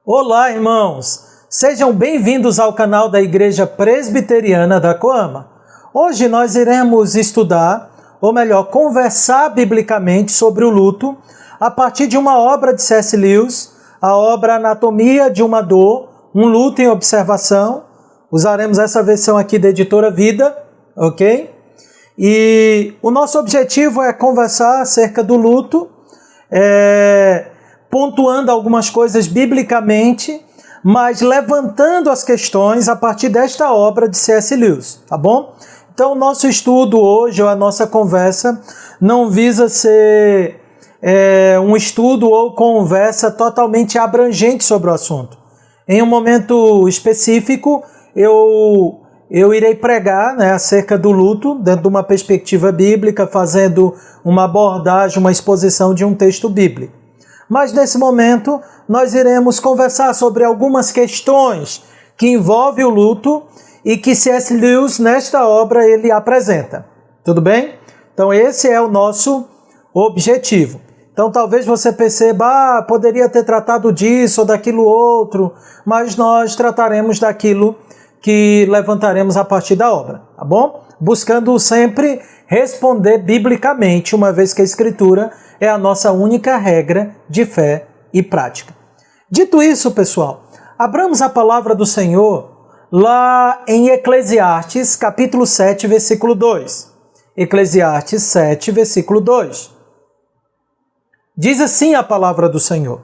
Olá, irmãos! Sejam bem-vindos ao canal da Igreja Presbiteriana da Coama. Hoje nós iremos estudar, ou melhor, conversar biblicamente sobre o luto a partir de uma obra de C.S. Lewis, a obra Anatomia de uma Dor, um luto em observação. Usaremos essa versão aqui da Editora Vida, ok? E o nosso objetivo é conversar acerca do luto, pontuando algumas coisas biblicamente, mas levantando as questões a partir desta obra de C.S. Lewis, tá bom? Então, o nosso estudo hoje, ou a nossa conversa, não visa ser um estudo ou conversa totalmente abrangente sobre o assunto. Em um momento específico, eu irei pregar acerca do luto, dentro de uma perspectiva bíblica, fazendo uma abordagem, uma exposição de um texto bíblico. Mas nesse momento nós iremos conversar sobre algumas questões que envolvem o luto e que C.S. Lewis nesta obra ele apresenta. Tudo bem? Então esse é o nosso objetivo. Então talvez você perceba, poderia ter tratado disso ou daquilo outro, mas nós trataremos daquilo que levantaremos a partir da obra, tá bom? Buscando sempre responder biblicamente, uma vez que a Escritura é a nossa única regra de fé e prática. Dito isso, pessoal, abramos a palavra do Senhor lá em Eclesiastes, capítulo 7, versículo 2. Eclesiastes 7, versículo 2. Diz assim a palavra do Senhor: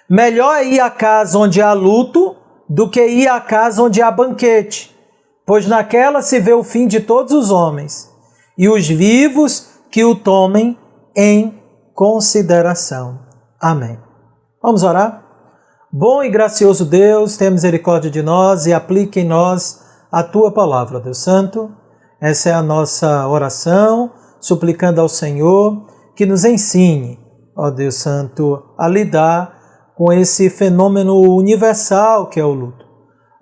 melhor é ir à casa onde há luto do que ir à casa onde há banquete, pois naquela se vê o fim de todos os homens, e os vivos que o tomem em consideração. Amém. Vamos orar? Bom e gracioso Deus, tenha misericórdia de nós e aplique em nós a Tua palavra, Deus Santo. Essa é a nossa oração, suplicando ao Senhor que nos ensine, ó Deus Santo, a lidar com esse fenômeno universal que é o luto,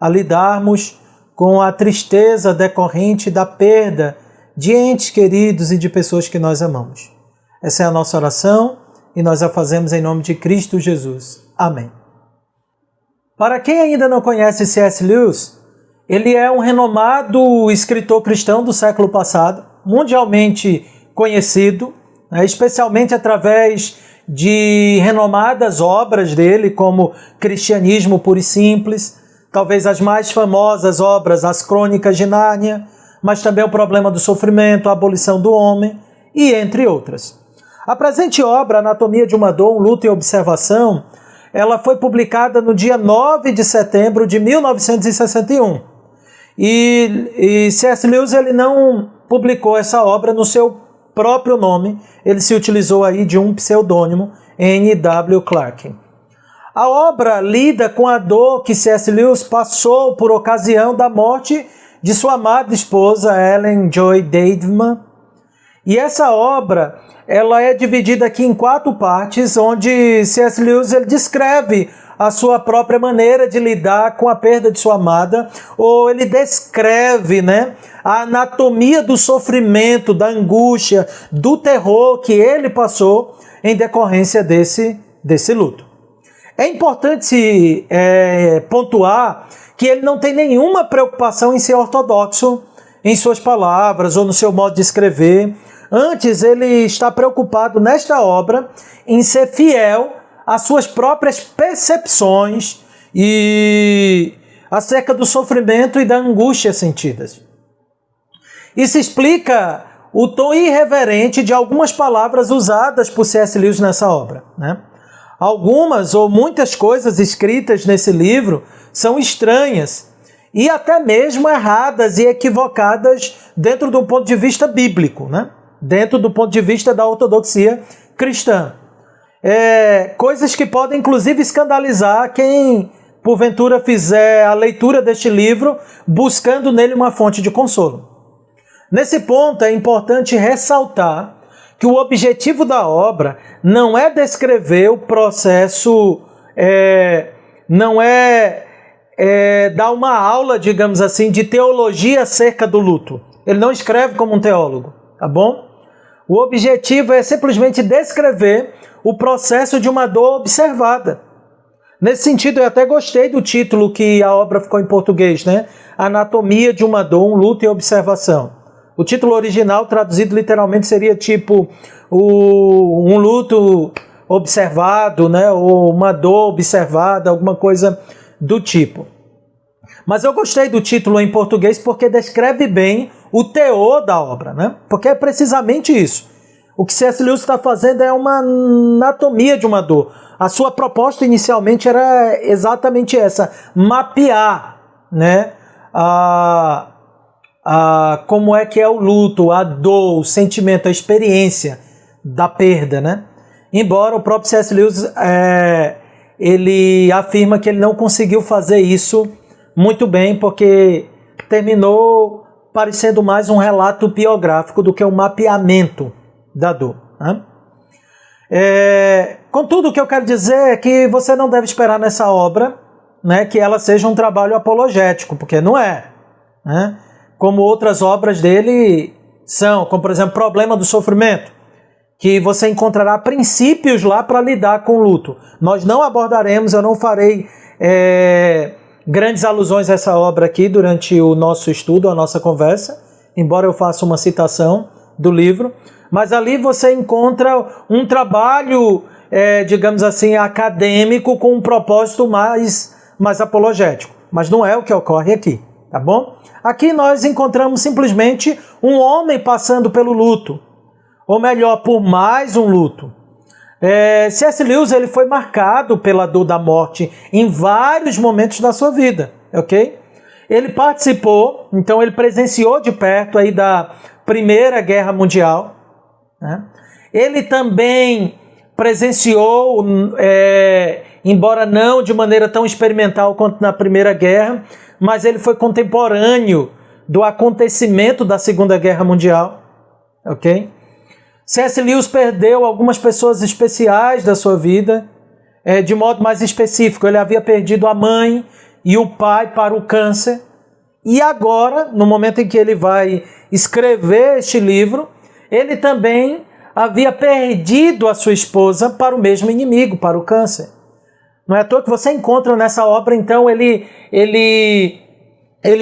a lidarmos com a tristeza decorrente da perda de entes queridos e de pessoas que nós amamos. Essa é a nossa oração e nós a fazemos em nome de Cristo Jesus. Amém. Para quem ainda não conhece C.S. Lewis, ele é um renomado escritor cristão do século passado, mundialmente conhecido, especialmente através de renomadas obras dele, como Cristianismo Puro e Simples, talvez as mais famosas obras, As Crônicas de Nárnia, mas também O Problema do Sofrimento, A Abolição do Homem, e entre outras. A presente obra, Anatomia de uma Dor, um luto em observação, ela foi publicada no dia 9 de setembro de 1961. E C.S. Lewis ele não publicou essa obra no seu próprio nome, ele se utilizou aí de um pseudônimo, N.W. Clark. A obra lida com a dor que C.S. Lewis passou por ocasião da morte de sua amada esposa, Ellen Joy Davidman. E essa obra ela é dividida aqui em 4 partes, onde C.S. Lewis ele descreve a sua própria maneira de lidar com a perda de sua amada, ou ele descreve a anatomia do sofrimento, da angústia, do terror que ele passou em decorrência desse luto. É importante pontuar que ele não tem nenhuma preocupação em ser ortodoxo em suas palavras ou no seu modo de escrever. Antes, ele está preocupado nesta obra em ser fiel às suas próprias percepções e acerca do sofrimento e da angústia sentidas. Isso explica o tom irreverente de algumas palavras usadas por C.S. Lewis nessa obra. Algumas ou muitas coisas escritas nesse livro são estranhas e até mesmo erradas e equivocadas dentro do ponto de vista bíblico, dentro do ponto de vista da ortodoxia cristã. Coisas que podem inclusive escandalizar quem porventura fizer a leitura deste livro buscando nele uma fonte de consolo. Nesse ponto é importante ressaltar que o objetivo da obra não é descrever o processo, não é dar uma aula, digamos assim, de teologia acerca do luto. Ele não escreve como um teólogo, tá bom? O objetivo é simplesmente descrever o processo de uma dor observada. Nesse sentido, eu até gostei do título que a obra ficou em português, né? Anatomia de uma dor, um luto e observação. O título original, traduzido literalmente, seria tipo um luto observado, né? Ou uma dor observada, alguma coisa do tipo. Mas eu gostei do título em português porque descreve bem o teor da obra, né? Porque é precisamente isso. O que C.S. Lewis está fazendo é uma anatomia de uma dor. A sua proposta inicialmente era exatamente essa, mapear, né, como é que é o luto, a dor, o sentimento, a experiência da perda, né? Embora o próprio C.S. Lewis ele afirma que ele não conseguiu fazer isso muito bem, porque terminou parecendo mais um relato biográfico do que um mapeamento da dor, né? Contudo, o que eu quero dizer é que você não deve esperar nessa obra, né, que ela seja um trabalho apologético, porque não é, né? Como outras obras dele são, como por exemplo, Problema do Sofrimento, que você encontrará princípios lá para lidar com o luto. Nós não abordaremos, eu não farei grandes alusões a essa obra aqui durante o nosso estudo, a nossa conversa, embora eu faça uma citação do livro, mas ali você encontra um trabalho, digamos assim, acadêmico com um propósito mais apologético. Mas não é o que ocorre aqui, tá bom? Aqui nós encontramos simplesmente um homem passando pelo luto, ou melhor, por mais um luto. C.S. Lewis ele foi marcado pela dor da morte em vários momentos da sua vida, ok? Ele participou, então ele presenciou de perto aí da Primeira Guerra Mundial, né? Ele também presenciou, embora não de maneira tão experimental quanto na Primeira Guerra, mas ele foi contemporâneo do acontecimento da Segunda Guerra Mundial, ok? C.S. Lewis perdeu algumas pessoas especiais da sua vida, de modo mais específico. Ele havia perdido a mãe e o pai para o câncer, e agora, no momento em que ele vai escrever este livro, ele também havia perdido a sua esposa para o mesmo inimigo, para o câncer. Não é à toa que você encontra nessa obra, então, ele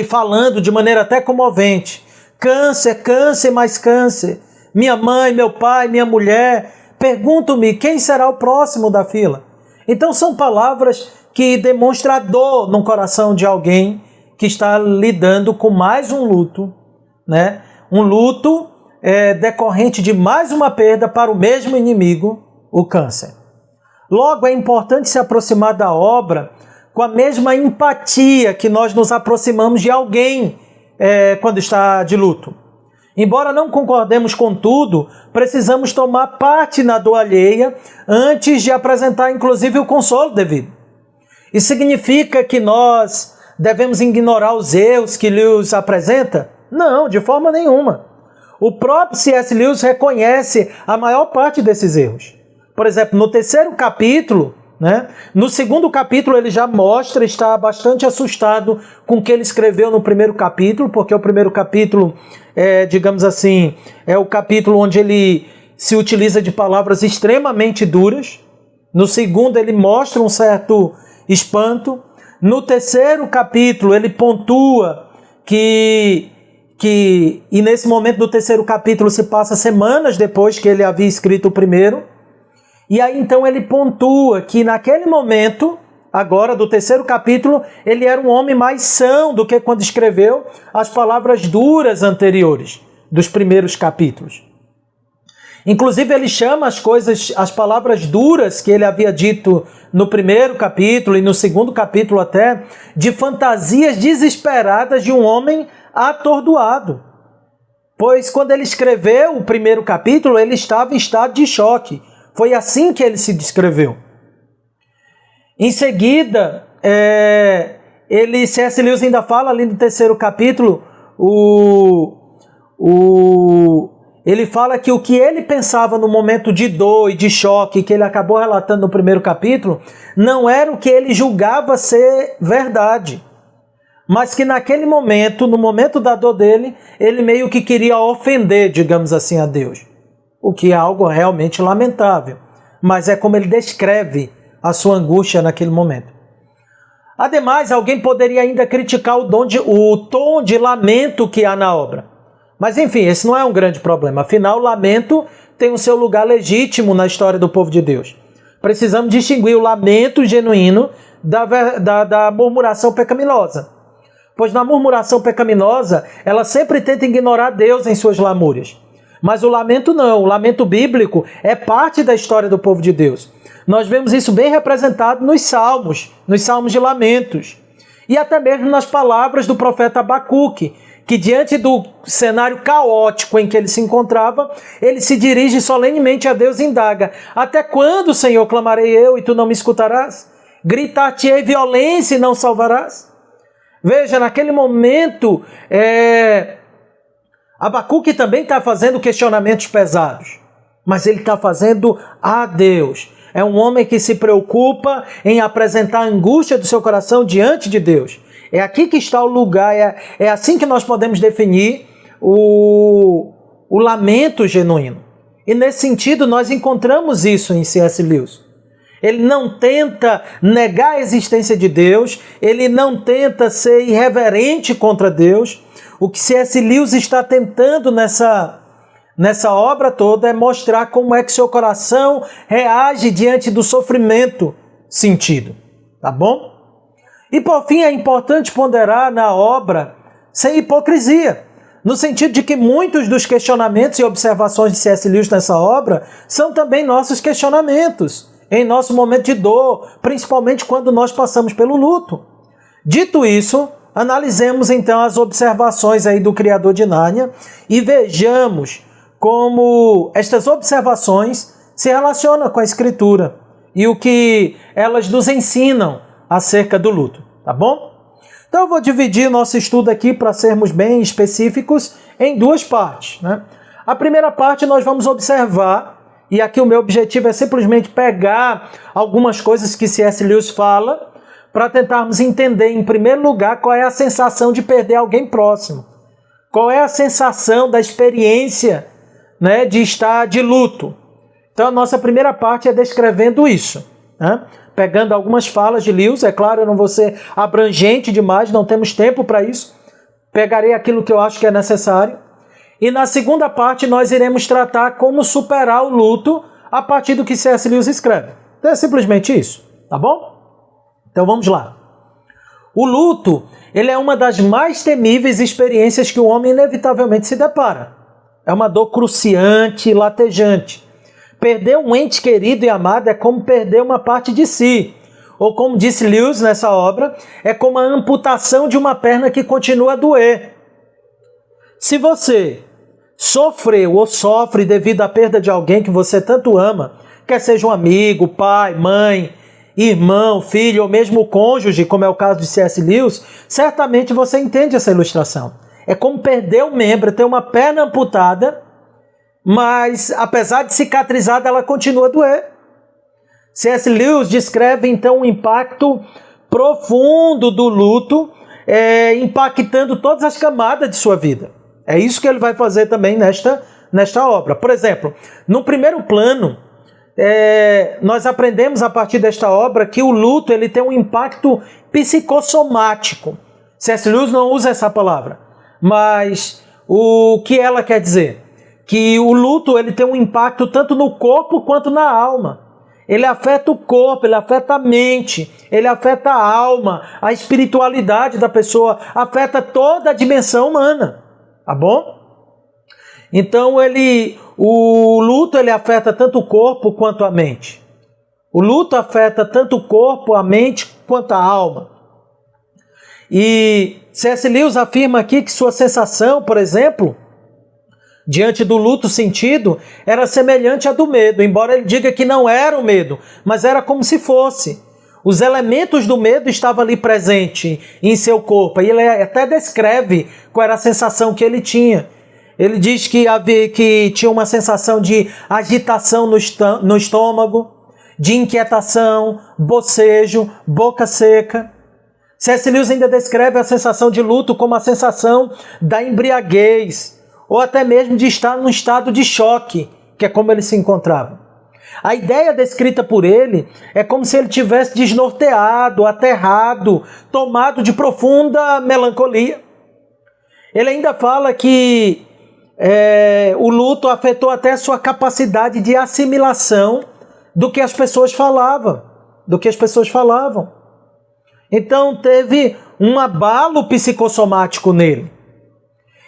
falando de maneira até comovente: câncer, câncer, mais câncer. Minha mãe, meu pai, minha mulher, pergunto-me quem será o próximo da fila. Então são palavras que demonstram a dor no coração de alguém que está lidando com mais um luto, né? Um luto decorrente de mais uma perda para o mesmo inimigo, o câncer. Logo, é importante se aproximar da obra com a mesma empatia que nós nos aproximamos de alguém quando está de luto. Embora não concordemos com tudo, precisamos tomar parte na dor alheia antes de apresentar, inclusive, o consolo devido. Isso significa que nós devemos ignorar os erros que Lewis apresenta? Não, de forma nenhuma. O próprio C.S. Lewis reconhece a maior parte desses erros. Por exemplo, no 3º capítulo, né? No 2º capítulo ele já mostra, está bastante assustado com o que ele escreveu no 1º capítulo, porque o 1º capítulo digamos assim, é o capítulo onde ele se utiliza de palavras extremamente duras. No 2º ele mostra um certo espanto. No 3º capítulo ele pontua e nesse momento do 3º capítulo se passa semanas depois que ele havia escrito o 1º. E aí então ele pontua que naquele momento, agora do 3º capítulo, ele era um homem mais são do que quando escreveu as palavras duras anteriores dos primeiros capítulos. Inclusive ele chama as palavras duras que ele havia dito no 1º capítulo e no 2º capítulo até, de fantasias desesperadas de um homem atordoado. Pois quando ele escreveu o 1º capítulo, ele estava em estado de choque. Foi assim que ele se descreveu. Em seguida, C.S. Lewis ainda fala ali no 3º capítulo, ele fala que o que ele pensava no momento de dor e de choque, que ele acabou relatando no 1º capítulo, não era o que ele julgava ser verdade. Mas que naquele momento, no momento da dor dele, ele meio que queria ofender, digamos assim, a Deus. O que é algo realmente lamentável. Mas é como ele descreve a sua angústia naquele momento. Ademais, alguém poderia ainda criticar o tom de lamento que há na obra. Mas enfim, esse não é um grande problema. Afinal, o lamento tem o seu lugar legítimo na história do povo de Deus. Precisamos distinguir o lamento genuíno da murmuração pecaminosa. Pois na murmuração pecaminosa, ela sempre tenta ignorar Deus em suas lamúrias. Mas o lamento não. O lamento bíblico é parte da história do povo de Deus. Nós vemos isso bem representado nos salmos de lamentos. E até mesmo nas palavras do profeta Abacuque, que diante do cenário caótico em que ele se encontrava, ele se dirige solenemente a Deus e indaga: até quando, Senhor, clamarei eu e tu não me escutarás? Gritar-te-ei violência e não salvarás? Veja, naquele momento, Abacuque também está fazendo questionamentos pesados, mas ele está fazendo a Deus. É um homem que se preocupa em apresentar a angústia do seu coração diante de Deus. É aqui que está o lugar, é assim que nós podemos definir o lamento genuíno. E nesse sentido nós encontramos isso em C.S. Lewis. Ele não tenta negar a existência de Deus, ele não tenta ser irreverente contra Deus. O que C.S. Lewis está tentando nessa obra toda é mostrar como é que seu coração reage diante do sofrimento sentido. Tá bom? E por fim, é importante ponderar na obra sem hipocrisia, no sentido de que muitos dos questionamentos e observações de C.S. Lewis nessa obra são também nossos questionamentos, em nosso momento de dor, principalmente quando nós passamos pelo luto. Dito isso, analisemos então as observações aí do Criador de Nárnia e vejamos como estas observações se relacionam com a Escritura e o que elas nos ensinam acerca do luto, tá bom? Então eu vou dividir nosso estudo aqui para sermos bem específicos em duas partes, né? A primeira parte nós vamos observar, e aqui o meu objetivo é simplesmente pegar algumas coisas que C.S. Lewis fala para tentarmos entender, em primeiro lugar, qual é a sensação de perder alguém próximo. Qual é a sensação da experiência, né, de estar de luto. Então a nossa primeira parte é descrevendo isso, né? Pegando algumas falas de Lewis, é claro, eu não vou ser abrangente demais, não temos tempo para isso. Pegarei aquilo que eu acho que é necessário. E na segunda parte nós iremos tratar como superar o luto a partir do que C.S. Lewis escreve. Então é simplesmente isso, tá bom? Então vamos lá. O luto, ele é uma das mais temíveis experiências que o homem inevitavelmente se depara. É uma dor cruciante e latejante. Perder um ente querido e amado é como perder uma parte de si. Ou como disse Lewis nessa obra, é como a amputação de uma perna que continua a doer. Se você sofreu ou sofre devido à perda de alguém que você tanto ama, quer seja um amigo, pai, mãe, irmão, filho ou mesmo cônjuge, como é o caso de C.S. Lewis, certamente você entende essa ilustração. É como perder um membro, ter uma perna amputada, mas apesar de cicatrizada, ela continua a doer. C.S. Lewis descreve então o impacto profundo do luto, impactando todas as camadas de sua vida. É isso que ele vai fazer também nesta obra. Por exemplo, no primeiro plano, nós aprendemos a partir desta obra que o luto ele tem um impacto psicossomático. C.S. Lewis não usa essa palavra, mas o que ela quer dizer? Que o luto ele tem um impacto tanto no corpo quanto na alma. Ele afeta o corpo, ele afeta a mente, ele afeta a alma, a espiritualidade da pessoa, afeta toda a dimensão humana, tá bom? Então o luto ele afeta tanto o corpo quanto a mente. O luto afeta tanto o corpo, a mente, quanto a alma. E C.S. Lewis afirma aqui que sua sensação, por exemplo, diante do luto sentido, era semelhante à do medo, embora ele diga que não era o medo, mas era como se fosse. Os elementos do medo estavam ali presentes em seu corpo, e ele até descreve qual era a sensação que ele tinha. Ele diz que tinha uma sensação de agitação no estômago, de inquietação, bocejo, boca seca. C.S. Lewis ainda descreve a sensação de luto como a sensação da embriaguez, ou até mesmo de estar num estado de choque, que é como ele se encontrava. A ideia descrita por ele é como se ele tivesse desnorteado, aterrado, tomado de profunda melancolia. Ele ainda fala que o luto afetou até sua capacidade de assimilação do que as pessoas falavam. Então teve um abalo psicossomático nele.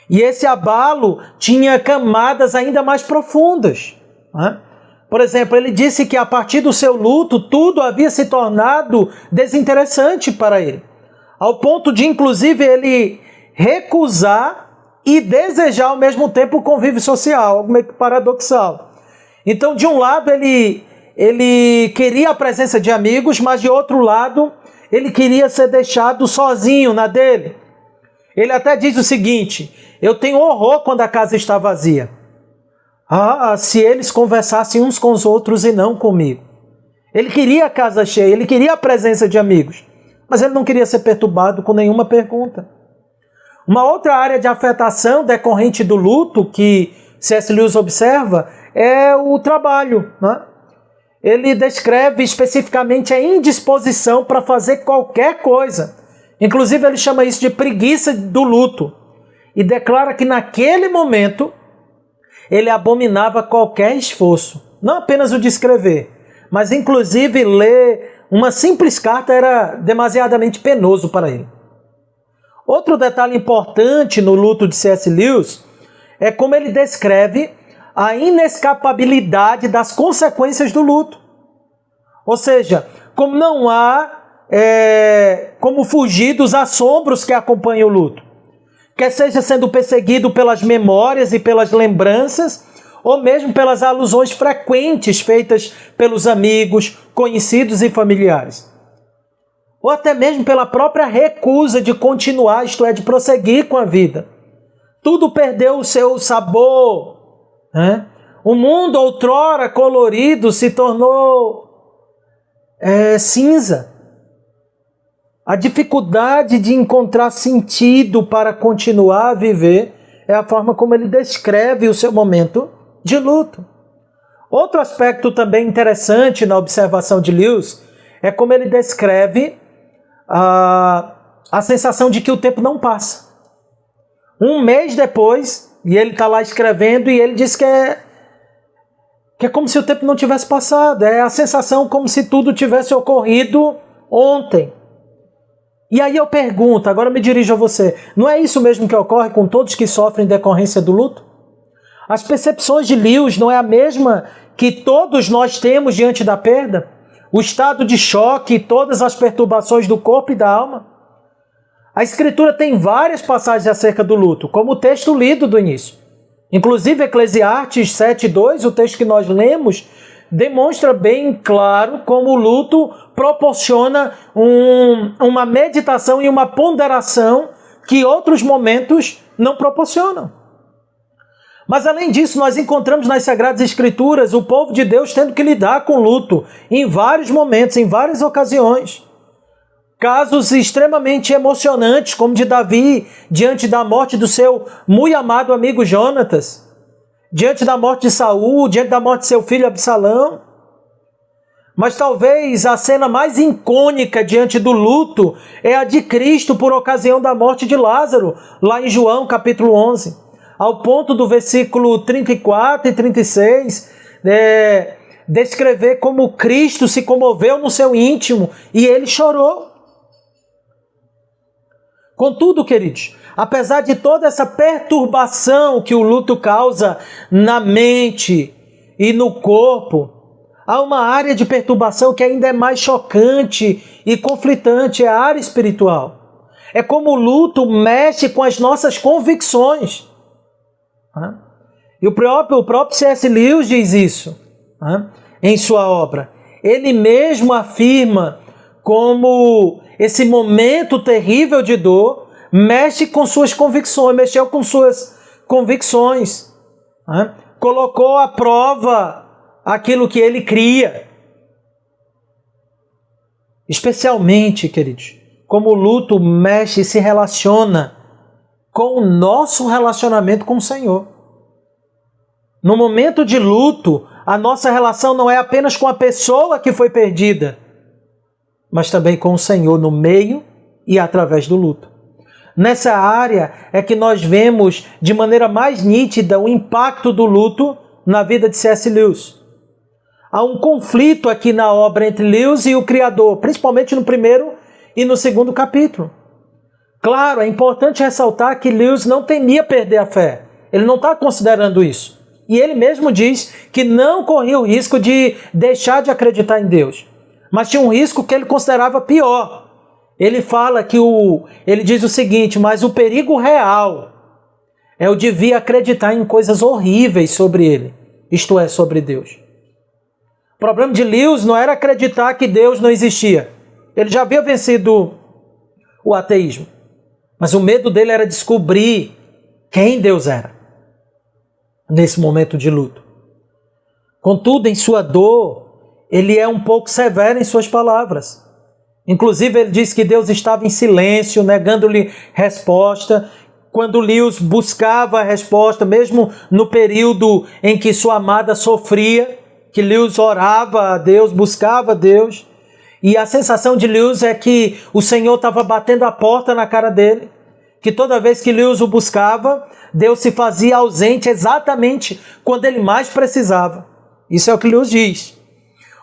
E esse abalo tinha camadas ainda mais profundas, né? Por exemplo, ele disse que a partir do seu luto, tudo havia se tornado desinteressante para ele, ao ponto de, inclusive, ele recusar e desejar ao mesmo tempo o convívio social, algo meio que paradoxal. Então, de um lado, ele queria a presença de amigos, mas de outro lado, ele queria ser deixado sozinho na dele. Ele até diz o seguinte: eu tenho horror quando a casa está vazia. Se eles conversassem uns com os outros e não comigo. Ele queria a casa cheia, ele queria a presença de amigos, mas ele não queria ser perturbado com nenhuma pergunta. Uma outra área de afetação decorrente do luto que C.S. Lewis observa é o trabalho, né? Ele descreve especificamente a indisposição para fazer qualquer coisa. Inclusive ele chama isso de preguiça do luto. E declara que naquele momento ele abominava qualquer esforço. Não apenas o de escrever, mas inclusive ler uma simples carta era demasiadamente penoso para ele. Outro detalhe importante no luto de C.S. Lewis é como ele descreve a inescapabilidade das consequências do luto. Ou seja, como não há como fugir dos assombros que acompanham o luto. Quer seja sendo perseguido pelas memórias e pelas lembranças, ou mesmo pelas alusões frequentes feitas pelos amigos, conhecidos e familiares. Ou até mesmo pela própria recusa de continuar, isto é, de prosseguir com a vida. Tudo perdeu o seu sabor, né? O mundo outrora colorido se tornou cinza. A dificuldade de encontrar sentido para continuar a viver é a forma como ele descreve o seu momento de luto. Outro aspecto também interessante na observação de Lewis é como ele descreve a sensação de que o tempo não passa. Um mês depois, e ele está lá escrevendo, e ele diz que é como se o tempo não tivesse passado. É a sensação como se tudo tivesse ocorrido ontem. E aí eu pergunto, agora me dirijo a você, não é isso mesmo que ocorre com todos que sofrem decorrência do luto? As percepções de Lewis não é a mesma que todos nós temos diante da perda? O estado de choque e todas as perturbações do corpo e da alma? A Escritura tem várias passagens acerca do luto, como o texto lido do início. Inclusive Eclesiastes 7:2, o texto que nós lemos, demonstra bem claro como o luto proporciona uma meditação e uma ponderação que outros momentos não proporcionam. Mas além disso, nós encontramos nas Sagradas Escrituras o povo de Deus tendo que lidar com luto em vários momentos, em várias ocasiões. Casos extremamente emocionantes, como de Davi diante da morte do seu muito amado amigo Jonatas, diante da morte de Saul, diante da morte de seu filho Absalão. Mas talvez a cena mais icônica diante do luto é a de Cristo por ocasião da morte de Lázaro, lá em João capítulo 11. Ao ponto do versículo 34 e 36, descrever como Cristo se comoveu no seu íntimo e ele chorou. Contudo, queridos, apesar de toda essa perturbação que o luto causa na mente e no corpo, há uma área de perturbação que ainda é mais chocante e conflitante, é a área espiritual. É como o luto mexe com as nossas convicções. E o próprio C.S. Lewis diz isso em sua obra. Ele mesmo afirma como esse momento terrível de dor mexe com suas convicções, mexeu com suas convicções, colocou à prova aquilo que ele cria. Especialmente, queridos, como o luto mexe e se relaciona com o nosso relacionamento com o Senhor. No momento de luto, a nossa relação não é apenas com a pessoa que foi perdida, mas também com o Senhor no meio e através do luto. Nessa área é que nós vemos de maneira mais nítida o impacto do luto na vida de C.S. Lewis. Há um conflito aqui na obra entre Lewis e o Criador, principalmente no primeiro e no segundo capítulo. Claro, é importante ressaltar que Lewis não temia perder a fé. Ele não está considerando isso. E ele mesmo diz que não corria o risco de deixar de acreditar em Deus. Mas tinha um risco que ele considerava pior. Ele fala que ele diz o seguinte: mas o perigo real é o de vir acreditar em coisas horríveis sobre ele, isto é, sobre Deus. O problema de Lewis não era acreditar que Deus não existia. Ele já havia vencido o ateísmo. Mas o medo dele era descobrir quem Deus era nesse momento de luto. Contudo, em sua dor, ele é um pouco severo em suas palavras. Inclusive, ele diz que Deus estava em silêncio, negando-lhe resposta. Quando Lewis buscava a resposta, mesmo no período em que sua amada sofria, que Lewis orava a Deus, buscava a Deus. E a sensação de Lewis é que o Senhor estava batendo a porta na cara dele, que toda vez que Lewis o buscava, Deus se fazia ausente exatamente quando ele mais precisava. Isso é o que Lewis diz.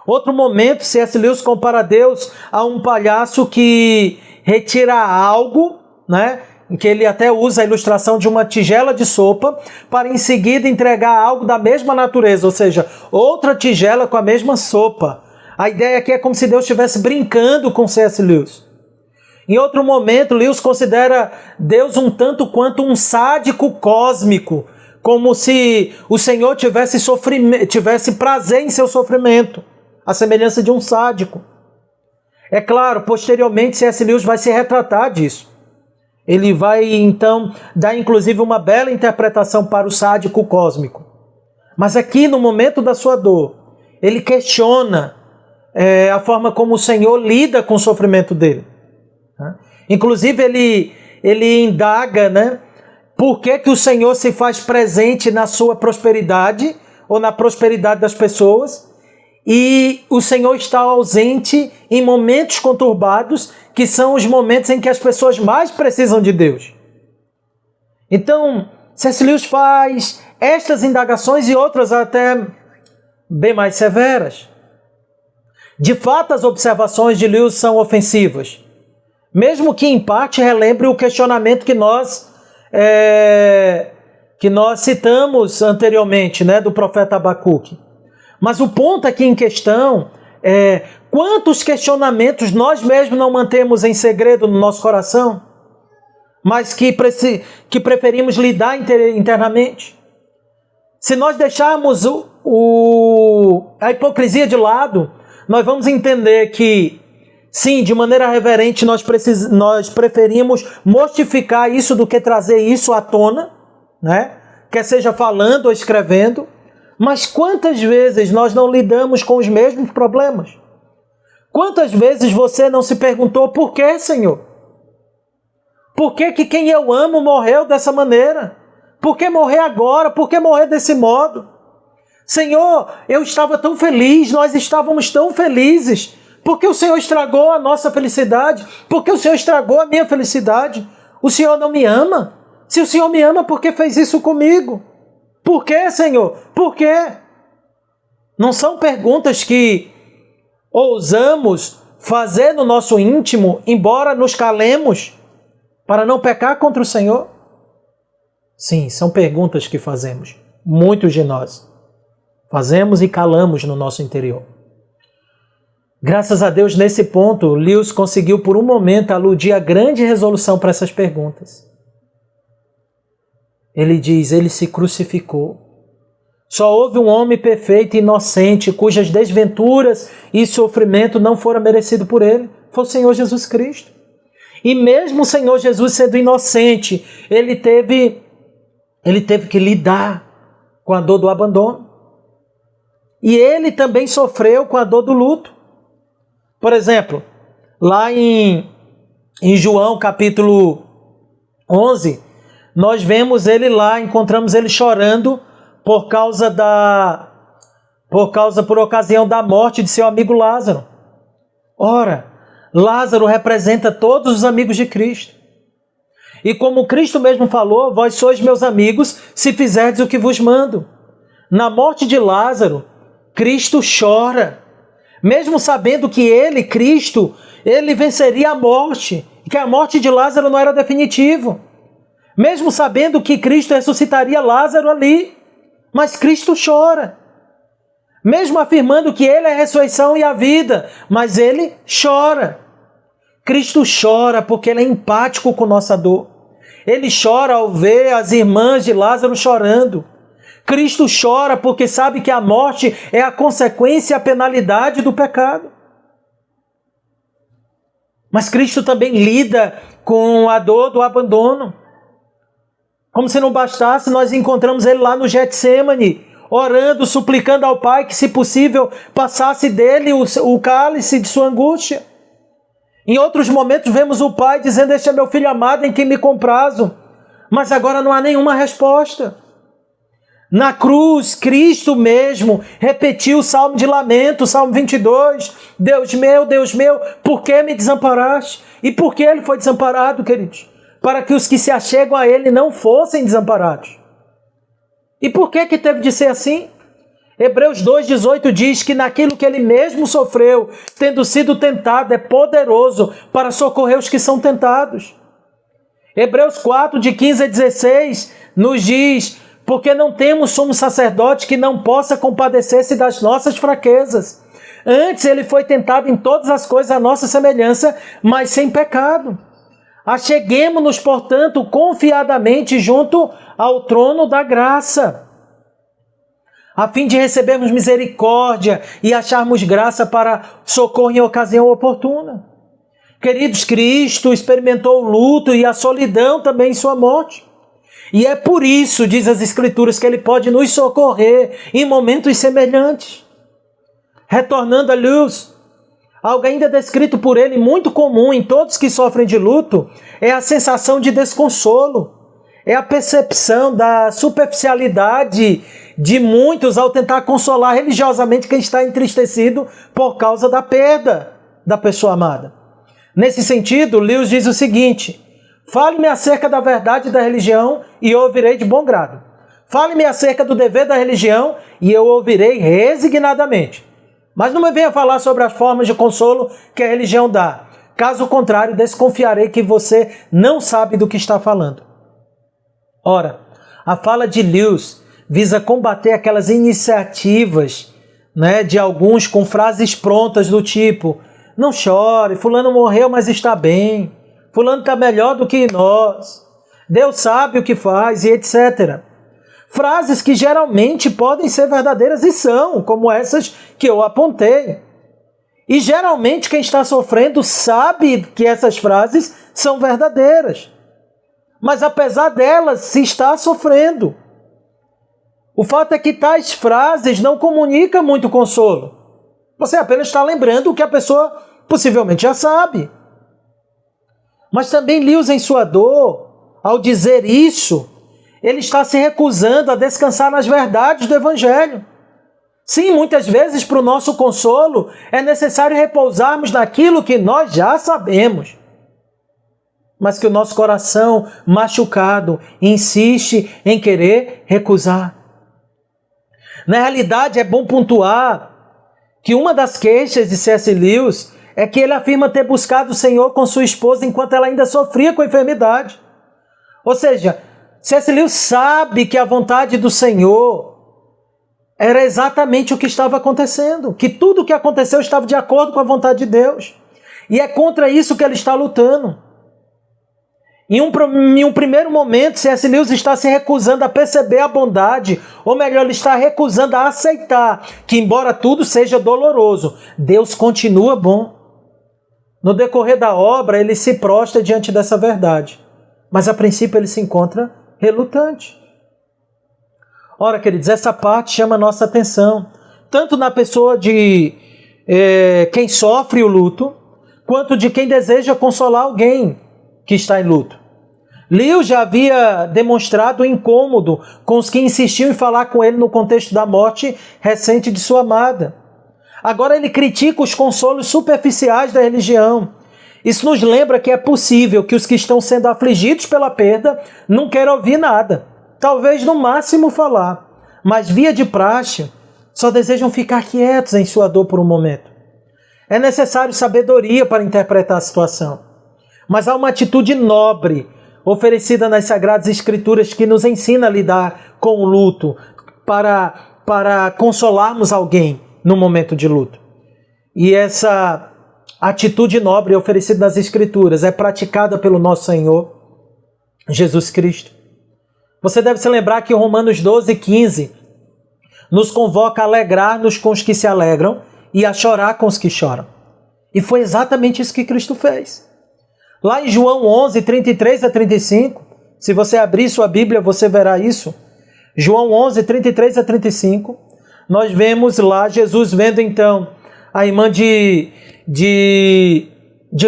Outro momento, C.S. Lewis compara Deus a um palhaço que retira algo, né? Em que ele até usa a ilustração de uma tigela de sopa para em seguida entregar algo da mesma natureza, ou seja, outra tigela com a mesma sopa. A ideia aqui é como se Deus estivesse brincando com C.S. Lewis. Em outro momento, Lewis considera Deus um tanto quanto um sádico cósmico, como se o Senhor tivesse prazer em seu sofrimento, a semelhança de um sádico. É claro, posteriormente C.S. Lewis vai se retratar disso. Ele vai, então, dar inclusive uma bela interpretação para o sádico cósmico. Mas aqui, no momento da sua dor, ele questiona a forma como o Senhor lida com o sofrimento dele. Inclusive, ele indaga, né, por que o Senhor se faz presente na sua prosperidade ou na prosperidade das pessoas e o Senhor está ausente em momentos conturbados, que são os momentos em que as pessoas mais precisam de Deus. Então, C.S. Lewis faz estas indagações e outras até bem mais severas. De fato, as observações de Lewis são ofensivas, mesmo que em parte relembre o questionamento que nós citamos anteriormente, né, do profeta Abacuque. Mas o ponto aqui em questão é quantos questionamentos nós mesmos não mantemos em segredo no nosso coração, mas que preferimos lidar internamente. Se nós deixarmos a hipocrisia de lado, nós vamos entender que, sim, de maneira reverente, nós preferimos mortificar isso do que trazer isso à tona, né? Quer seja falando ou escrevendo. Mas quantas vezes nós não lidamos com os mesmos problemas? Quantas vezes você não se perguntou por que, Senhor? Por que quem eu amo morreu dessa maneira? Por que morrer agora? Por que morrer desse modo? Senhor, eu estava tão feliz, nós estávamos tão felizes. Por que o Senhor estragou a nossa felicidade? Por que o Senhor estragou a minha felicidade? O Senhor não me ama? Se o Senhor me ama, por que fez isso comigo? Por quê, Senhor? Por quê? Não são perguntas que ousamos fazer no nosso íntimo, embora nos calemos, para não pecar contra o Senhor? Sim, são perguntas que fazemos. Muitos de nós fazemos e calamos no nosso interior. Graças a Deus, nesse ponto, Lewis conseguiu por um momento aludir a grande resolução para essas perguntas. Ele diz, ele se crucificou. Só houve um homem perfeito e inocente, cujas desventuras e sofrimento não foram merecidos por ele. Foi o Senhor Jesus Cristo. E mesmo o Senhor Jesus sendo inocente, ele teve que lidar com a dor do abandono. E ele também sofreu com a dor do luto. Por exemplo, lá em João capítulo 11, nós vemos ele lá, encontramos ele chorando por causa por ocasião da morte de seu amigo Lázaro. Ora, Lázaro representa todos os amigos de Cristo. E como Cristo mesmo falou, vós sois meus amigos se fizerdes o que vos mando. Na morte de Lázaro, Cristo chora, mesmo sabendo que ele, Cristo, ele venceria a morte, e que a morte de Lázaro não era definitiva. Mesmo sabendo que Cristo ressuscitaria Lázaro ali, mas Cristo chora. Mesmo afirmando que ele é a ressurreição e a vida, mas ele chora. Cristo chora porque ele é empático com nossa dor. Ele chora ao ver as irmãs de Lázaro chorando. Cristo chora porque sabe que a morte é a consequência e a penalidade do pecado. Mas Cristo também lida com a dor do abandono. Como se não bastasse, nós encontramos ele lá no Getsêmani, orando, suplicando ao Pai que, se possível, passasse dele o cálice de sua angústia. Em outros momentos vemos o Pai dizendo: este é meu filho amado em quem me comprazo. Mas agora não há nenhuma resposta. Na cruz, Cristo mesmo repetiu o Salmo de Lamento, o Salmo 22. Deus meu, por que me desamparaste? E por que ele foi desamparado, queridos? Para que os que se achegam a ele não fossem desamparados. E por que teve de ser assim? Hebreus 2,18 diz que naquilo que ele mesmo sofreu, tendo sido tentado, é poderoso para socorrer os que são tentados. Hebreus 4, de 15 a 16, nos diz: porque não temos sumo sacerdote que não possa compadecer-se das nossas fraquezas. Antes ele foi tentado em todas as coisas à nossa semelhança, mas sem pecado. Acheguemo-nos, portanto, confiadamente junto ao trono da graça, a fim de recebermos misericórdia e acharmos graça para socorro em ocasião oportuna. Queridos, Cristo experimentou o luto e a solidão também em sua morte. E é por isso, diz as Escrituras, que ele pode nos socorrer em momentos semelhantes. Retornando a luz, algo ainda descrito por ele muito comum em todos que sofrem de luto é a sensação de desconsolo. É a percepção da superficialidade de muitos ao tentar consolar religiosamente quem está entristecido por causa da perda da pessoa amada. Nesse sentido, Lewis diz o seguinte: fale-me acerca da verdade da religião e eu ouvirei de bom grado. Fale-me acerca do dever da religião e eu ouvirei resignadamente. Mas não me venha falar sobre as formas de consolo que a religião dá. Caso contrário, desconfiarei que você não sabe do que está falando. Ora, a fala de Lewis visa combater aquelas iniciativas, de alguns com frases prontas do tipo: não chore, fulano morreu, mas está bem. Fulano está melhor do que nós. Deus sabe o que faz, e etc. Frases que geralmente podem ser verdadeiras e são, como essas que eu apontei. E geralmente quem está sofrendo sabe que essas frases são verdadeiras. Mas apesar delas, se está sofrendo. O fato é que tais frases não comunicam muito consolo. Você apenas está lembrando o que a pessoa possivelmente já sabe. Mas também Lewis, em sua dor, ao dizer isso, ele está se recusando a descansar nas verdades do Evangelho. Sim, muitas vezes para o nosso consolo é necessário repousarmos naquilo que nós já sabemos, mas que o nosso coração machucado insiste em querer recusar. Na realidade, é bom pontuar que uma das queixas de C.S. Lewis é que ele afirma ter buscado o Senhor com sua esposa enquanto ela ainda sofria com a enfermidade. Ou seja, C.S. Lewis sabe que a vontade do Senhor era exatamente o que estava acontecendo, que tudo o que aconteceu estava de acordo com a vontade de Deus. E é contra isso que ele está lutando. Em um primeiro momento, C.S. Lewis está se recusando a perceber a bondade, ou melhor, ele está recusando a aceitar que, embora tudo seja doloroso, Deus continua bom. No decorrer da obra, ele se prostra diante dessa verdade, mas a princípio ele se encontra relutante. Ora, queridos, essa parte chama a nossa atenção, tanto na pessoa de quem sofre o luto, quanto de quem deseja consolar alguém que está em luto. Lewis já havia demonstrado incômodo com os que insistiam em falar com ele no contexto da morte recente de sua amada. Agora ele critica os consolos superficiais da religião. Isso nos lembra que é possível que os que estão sendo afligidos pela perda não queiram ouvir nada. Talvez no máximo falar, mas via de praxe, só desejam ficar quietos em sua dor por um momento. É necessário sabedoria para interpretar a situação. Mas há uma atitude nobre oferecida nas Sagradas Escrituras que nos ensina a lidar com o luto para consolarmos alguém no momento de luto. E essa atitude nobre oferecida nas Escrituras é praticada pelo nosso Senhor Jesus Cristo. Você deve se lembrar que Romanos 12:15 nos convoca a alegrar-nos com os que se alegram e a chorar com os que choram. E foi exatamente isso que Cristo fez. Lá em João 11:33-35, se você abrir sua Bíblia, você verá isso. João 11:33-35, nós vemos lá Jesus vendo então a irmã de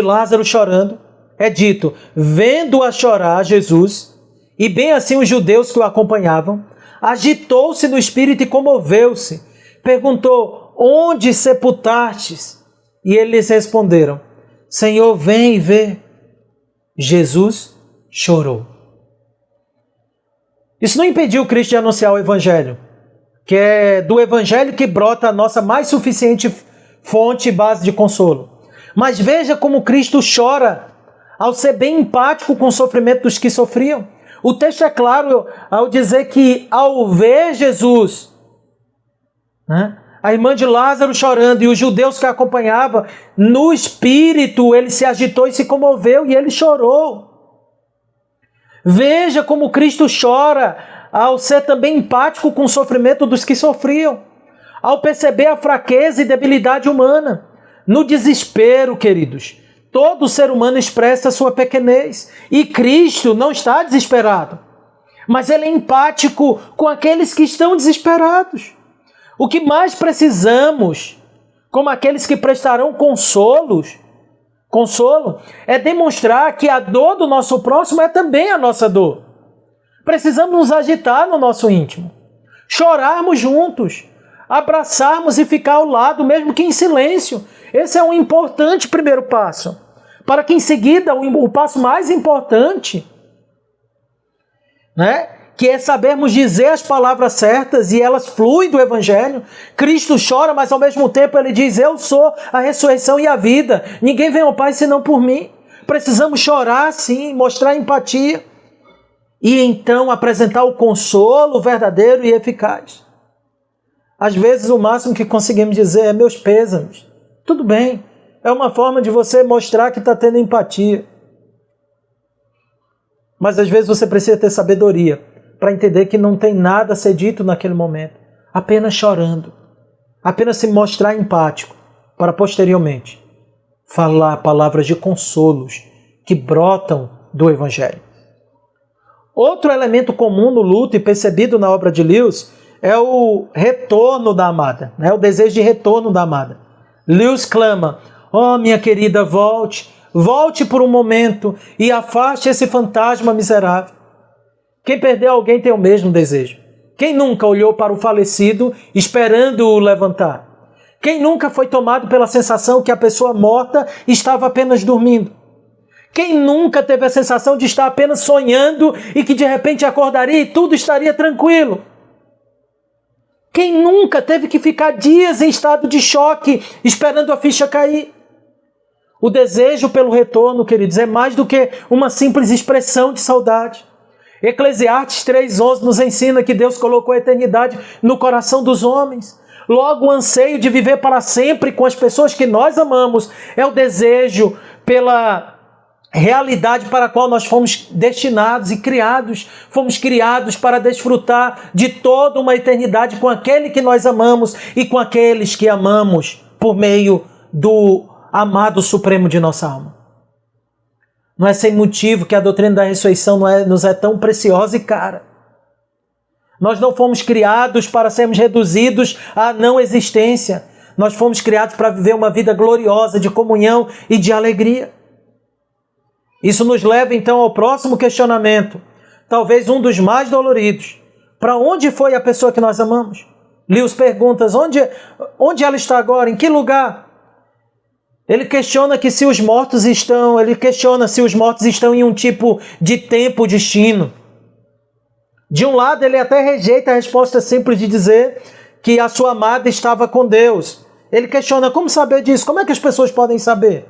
Lázaro chorando. É dito, vendo-a chorar, Jesus, e bem assim os judeus que o acompanhavam, agitou-se no espírito e comoveu-se. Perguntou, onde sepultastes? E eles responderam, Senhor, vem e vê. Jesus chorou. Isso não impediu Cristo de anunciar o Evangelho, que é do Evangelho que brota a nossa mais suficiente fonte e base de consolo. Mas veja como Cristo chora ao ser bem empático com o sofrimento dos que sofriam. O texto é claro ao dizer que ao ver Jesus, a irmã de Lázaro chorando e os judeus que a acompanhavam, no espírito ele se agitou e se comoveu e ele chorou. Veja como Cristo chora ao ser também empático com o sofrimento dos que sofriam, ao perceber a fraqueza e debilidade humana. No desespero, queridos, todo ser humano expressa a sua pequenez e Cristo não está desesperado, mas ele é empático com aqueles que estão desesperados. O que mais precisamos, como aqueles que prestarão consolo, é demonstrar que a dor do nosso próximo é também a nossa dor. Precisamos nos agitar no nosso íntimo, chorarmos juntos, abraçarmos e ficar ao lado, mesmo que em silêncio. Esse é um importante primeiro passo. Para que em seguida, o passo mais importante, que é sabermos dizer as palavras certas e elas fluem do Evangelho. Cristo chora, mas ao mesmo tempo ele diz, eu sou a ressurreição e a vida. Ninguém vem ao Pai senão por mim. Precisamos chorar sim, mostrar empatia e então apresentar o consolo verdadeiro e eficaz. Às vezes o máximo que conseguimos dizer é meus pêsames. Tudo bem, é uma forma de você mostrar que está tendo empatia. Mas às vezes você precisa ter sabedoria para entender que não tem nada a ser dito naquele momento. Apenas chorando. Apenas se mostrar empático para posteriormente falar palavras de consolos que brotam do Evangelho. Outro elemento comum no luto e percebido na obra de Lewis é o retorno da amada, o desejo de retorno da amada. Lewis clama, minha querida, volte por um momento e afaste esse fantasma miserável. Quem perdeu alguém tem o mesmo desejo. Quem nunca olhou para o falecido esperando-o levantar? Quem nunca foi tomado pela sensação que a pessoa morta estava apenas dormindo? Quem nunca teve a sensação de estar apenas sonhando e que de repente acordaria e tudo estaria tranquilo? Quem nunca teve que ficar dias em estado de choque esperando a ficha cair? O desejo pelo retorno, queridos, é mais do que uma simples expressão de saudade. Eclesiastes 3:11 nos ensina que Deus colocou a eternidade no coração dos homens. Logo, o anseio de viver para sempre com as pessoas que nós amamos é o desejo pela realidade para a qual nós fomos destinados e criados. Fomos criados para desfrutar de toda uma eternidade com aquele que nós amamos e com aqueles que amamos por meio do amado supremo de nossa alma. Não é sem motivo que a doutrina da ressurreição nos é tão preciosa e cara. Nós não fomos criados para sermos reduzidos à não existência. Nós fomos criados para viver uma vida gloriosa de comunhão e de alegria. Isso nos leva então ao próximo questionamento, talvez um dos mais doloridos. Para onde foi a pessoa que nós amamos? Lewis pergunta, onde ela está agora? Em que lugar? Ele questiona se os mortos estão em um tipo de tempo destino. De um lado, ele até rejeita a resposta simples de dizer que a sua amada estava com Deus. Ele questiona como saber disso, como é que as pessoas podem saber?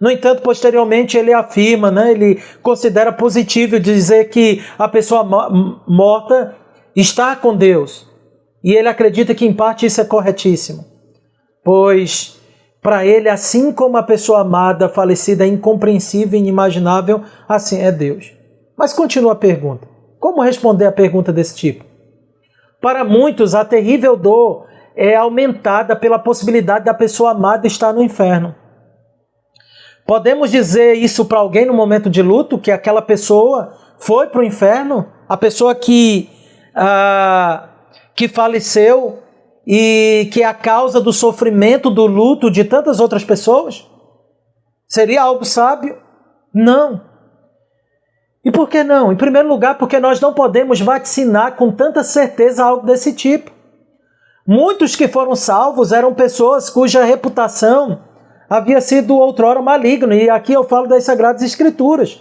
No entanto, posteriormente, ele afirma, ele considera positivo dizer que a pessoa morta está com Deus. E ele acredita que, em parte, isso é corretíssimo. Pois, para ele, assim como a pessoa amada, falecida, é incompreensível e inimaginável, assim é Deus. Mas continua a pergunta. Como responder a pergunta desse tipo? Para muitos, a terrível dor é aumentada pela possibilidade da pessoa amada estar no inferno. Podemos dizer isso para alguém no momento de luto, que aquela pessoa foi para o inferno? A pessoa que faleceu e que é a causa do sofrimento, do luto de tantas outras pessoas? Seria algo sábio? Não. E por que não? Em primeiro lugar, porque nós não podemos vaticinar com tanta certeza algo desse tipo. Muitos que foram salvos eram pessoas cuja reputação havia sido outrora maligna. E aqui eu falo das Sagradas Escrituras.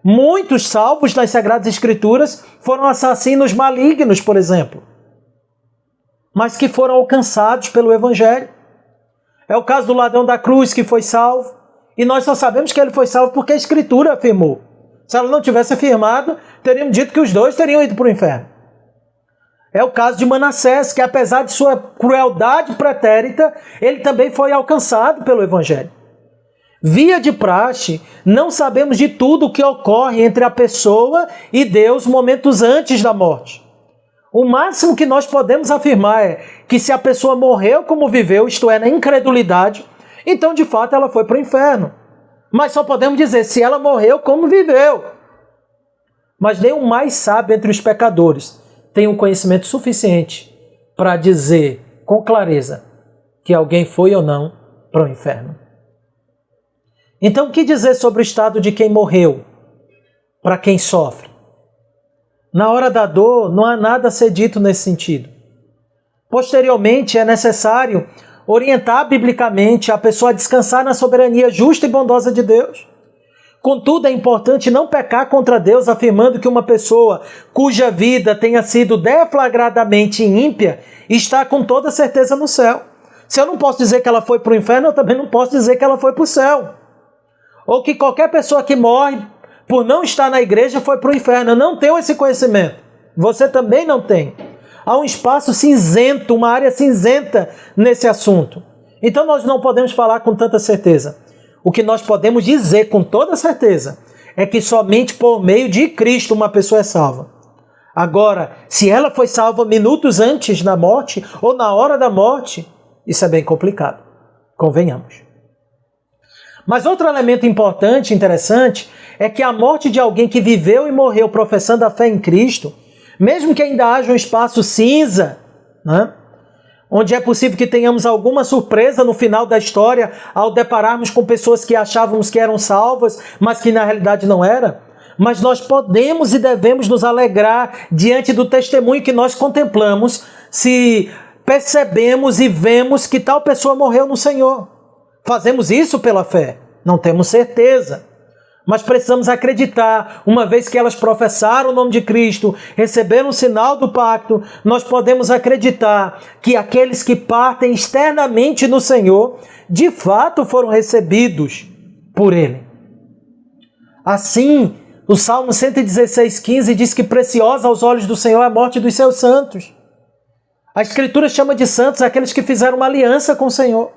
Muitos salvos nas Sagradas Escrituras foram assassinos malignos, por exemplo, mas que foram alcançados pelo Evangelho. É o caso do ladrão da cruz que foi salvo. E nós só sabemos que ele foi salvo porque a Escritura afirmou. Se ela não tivesse afirmado, teríamos dito que os dois teriam ido para o inferno. É o caso de Manassés, que apesar de sua crueldade pretérita, ele também foi alcançado pelo Evangelho. Via de praxe, não sabemos de tudo o que ocorre entre a pessoa e Deus momentos antes da morte. O máximo que nós podemos afirmar é que se a pessoa morreu como viveu, isto é, na incredulidade, então de fato ela foi para o inferno. Mas só podemos dizer se ela morreu como viveu. Mas nem o mais sábio entre os pecadores tem um conhecimento suficiente para dizer com clareza que alguém foi ou não para o inferno. Então, o que dizer sobre o estado de quem morreu, para quem sofre? Na hora da dor, não há nada a ser dito nesse sentido. Posteriormente, é necessário orientar biblicamente a pessoa a descansar na soberania justa e bondosa de Deus. Contudo, é importante não pecar contra Deus afirmando que uma pessoa cuja vida tenha sido deflagradamente ímpia está com toda certeza no céu. Se eu não posso dizer que ela foi para o inferno, eu também não posso dizer que ela foi para o céu. Ou que qualquer pessoa que morre por não estar na igreja foi para o inferno. Eu não tenho esse conhecimento. Você também não tem. Há um espaço cinzento, uma área cinzenta nesse assunto. Então nós não podemos falar com tanta certeza. O que nós podemos dizer com toda certeza é que somente por meio de Cristo uma pessoa é salva. Agora, se ela foi salva minutos antes da morte ou na hora da morte, isso é bem complicado. Convenhamos. Mas outro elemento importante, interessante, é que a morte de alguém que viveu e morreu professando a fé em Cristo, mesmo que ainda haja um espaço cinza, onde é possível que tenhamos alguma surpresa no final da história ao depararmos com pessoas que achávamos que eram salvas, mas que na realidade não eram, mas nós podemos e devemos nos alegrar diante do testemunho que nós contemplamos, se percebemos e vemos que tal pessoa morreu no Senhor. Fazemos isso pela fé? Não temos certeza. Mas precisamos acreditar, uma vez que elas professaram o nome de Cristo, receberam o sinal do pacto, nós podemos acreditar que aqueles que partem externamente no Senhor, de fato foram recebidos por Ele. Assim, o Salmo 116,15 diz que preciosa aos olhos do Senhor é a morte dos seus santos. A Escritura chama de santos aqueles que fizeram uma aliança com o Senhor.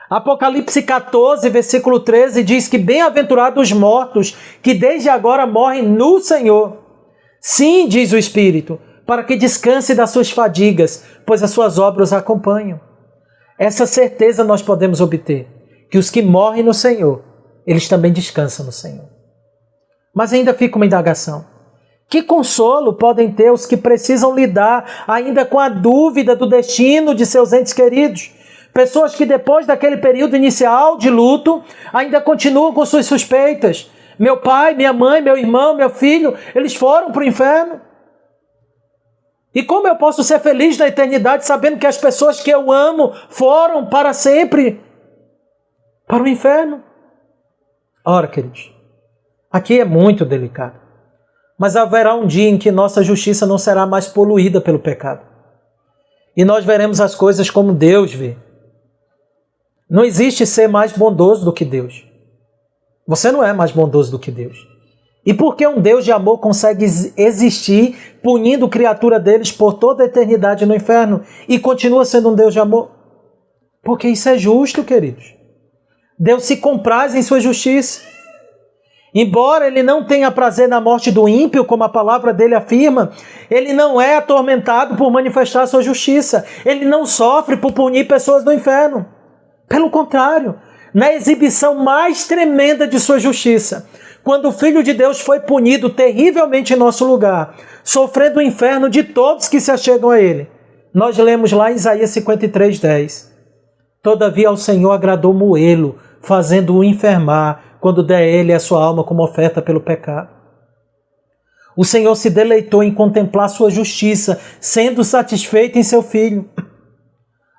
Apocalipse 14, versículo 13, diz que bem-aventurados os mortos, que desde agora morrem no Senhor. Sim, diz o Espírito, para que descanse das suas fadigas, pois as suas obras acompanham. Essa certeza nós podemos obter, que os que morrem no Senhor, eles também descansam no Senhor. Mas ainda fica uma indagação. Que consolo podem ter os que precisam lidar ainda com a dúvida do destino de seus entes queridos? Pessoas que depois daquele período inicial de luto ainda continuam com suas suspeitas, Meu pai, minha mãe, meu irmão, meu filho, eles foram para o inferno. E como eu posso ser feliz na eternidade sabendo que as pessoas que eu amo foram para sempre para o inferno? Ora, queridos, aqui é muito delicado. Mas haverá um dia em que nossa justiça não será mais poluída pelo pecado. E nós veremos as coisas como Deus vê. Não existe ser mais bondoso do que Deus. Você não é mais bondoso do que Deus. E por que um Deus de amor consegue existir punindo criatura deles por toda a eternidade no inferno e continua sendo um Deus de amor? Porque isso é justo, queridos. Deus se compraz em sua justiça. Embora ele não tenha prazer na morte do ímpio, como a palavra dele afirma, ele não é atormentado por manifestar sua justiça. Ele não sofre por punir pessoas no inferno. Pelo contrário, na exibição mais tremenda de sua justiça, quando o Filho de Deus foi punido terrivelmente em nosso lugar, sofrendo o inferno de todos que se achegam a ele, nós lemos lá em Isaías 53:10. Todavia ao Senhor agradou moê-lo, fazendo-o enfermar, quando der ele a sua alma como oferta pelo pecado. O Senhor se deleitou em contemplar sua justiça, sendo satisfeito em seu Filho.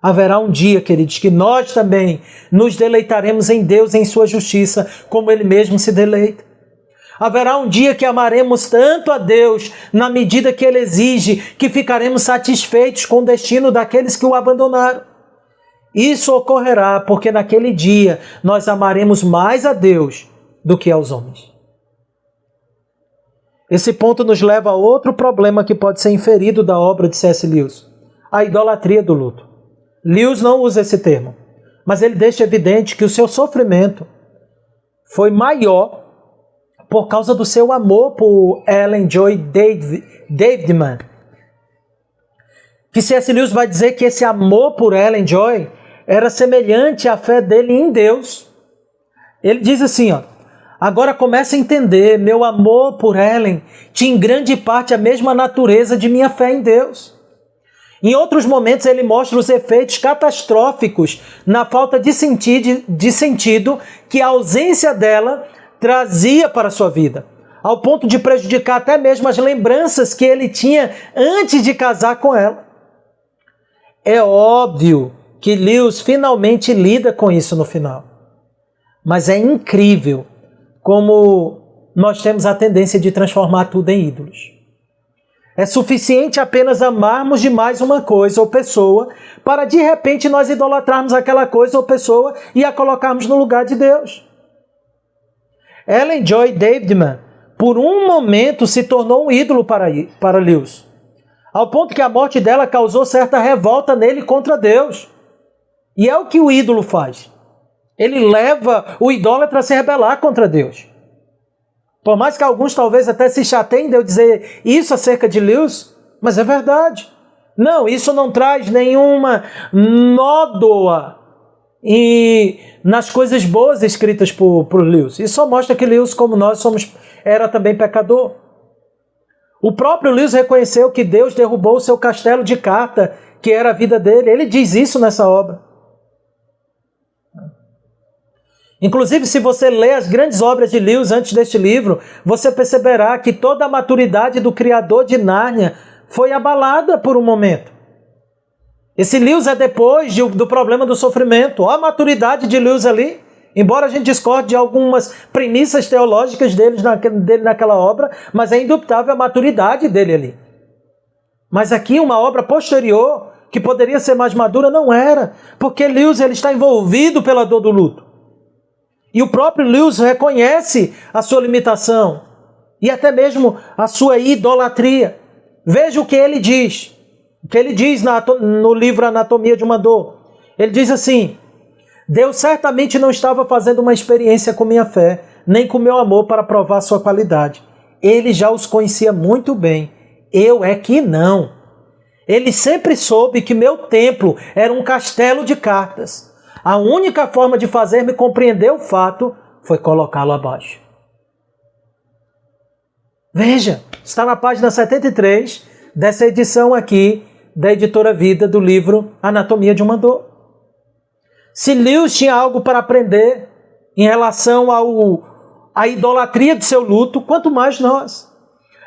Haverá um dia, queridos, que nós também nos deleitaremos em Deus, em sua justiça, como ele mesmo se deleita. Haverá um dia que amaremos tanto a Deus, na medida que ele exige, que ficaremos satisfeitos com o destino daqueles que o abandonaram. Isso ocorrerá porque naquele dia nós amaremos mais a Deus do que aos homens. Esse ponto nos leva a outro problema que pode ser inferido da obra de C.S. Lewis: a idolatria do luto. Lewis não usa esse termo, mas ele deixa evidente que o seu sofrimento foi maior por causa do seu amor por Ellen Joy Davidman. Que C.S. Lewis vai dizer que esse amor por Ellen Joy era semelhante à fé dele em Deus. Ele diz assim, agora começa a entender, meu amor por Ellen tinha em grande parte a mesma natureza de minha fé em Deus. Em outros momentos ele mostra os efeitos catastróficos na falta de sentido que a ausência dela trazia para a sua vida, ao ponto de prejudicar até mesmo as lembranças que ele tinha antes de casar com ela. É óbvio que Lewis finalmente lida com isso no final. Mas é incrível como nós temos a tendência de transformar tudo em ídolos. É suficiente apenas amarmos demais uma coisa ou pessoa para de repente nós idolatrarmos aquela coisa ou pessoa e a colocarmos no lugar de Deus. Ellen Joy Davidman, por um momento, se tornou um ídolo para Lewis, ao ponto que a morte dela causou certa revolta nele contra Deus. E é o que o ídolo faz. Ele leva o idólatra a se rebelar contra Deus. Por mais que alguns talvez até se chateiem de eu dizer isso acerca de Lewis, mas é verdade. Não, isso não traz nenhuma nódoa nas coisas boas escritas por Lewis. Isso só mostra que Lewis, como nós, era também pecador. O próprio Lewis reconheceu que Deus derrubou o seu castelo de carta, que era a vida dele. Ele diz isso nessa obra. Inclusive, se você ler as grandes obras de Lewis antes deste livro, você perceberá que toda a maturidade do criador de Nárnia foi abalada por um momento. Esse Lewis é depois do problema do sofrimento. Olha a maturidade de Lewis ali. Embora a gente discorde de algumas premissas teológicas dele naquela obra, mas é indubitável a maturidade dele ali. Mas aqui uma obra posterior, que poderia ser mais madura, não era. Porque Lewis ele está envolvido pela dor do luto. E o próprio Lewis reconhece a sua limitação e até mesmo a sua idolatria. Veja o que ele diz. O que ele diz no livro Anatomia de uma Dor. Ele diz assim: Deus certamente não estava fazendo uma experiência com minha fé, nem com meu amor para provar sua qualidade. Ele já os conhecia muito bem. Eu é que não. Ele sempre soube que meu templo era um castelo de cartas. A única forma de fazer-me compreender o fato foi colocá-lo abaixo. Veja, está na página 73 dessa edição aqui da Editora Vida do livro Anatomia de uma Dor. Se Lewis tinha algo para aprender em relação a idolatria do seu luto, quanto mais nós.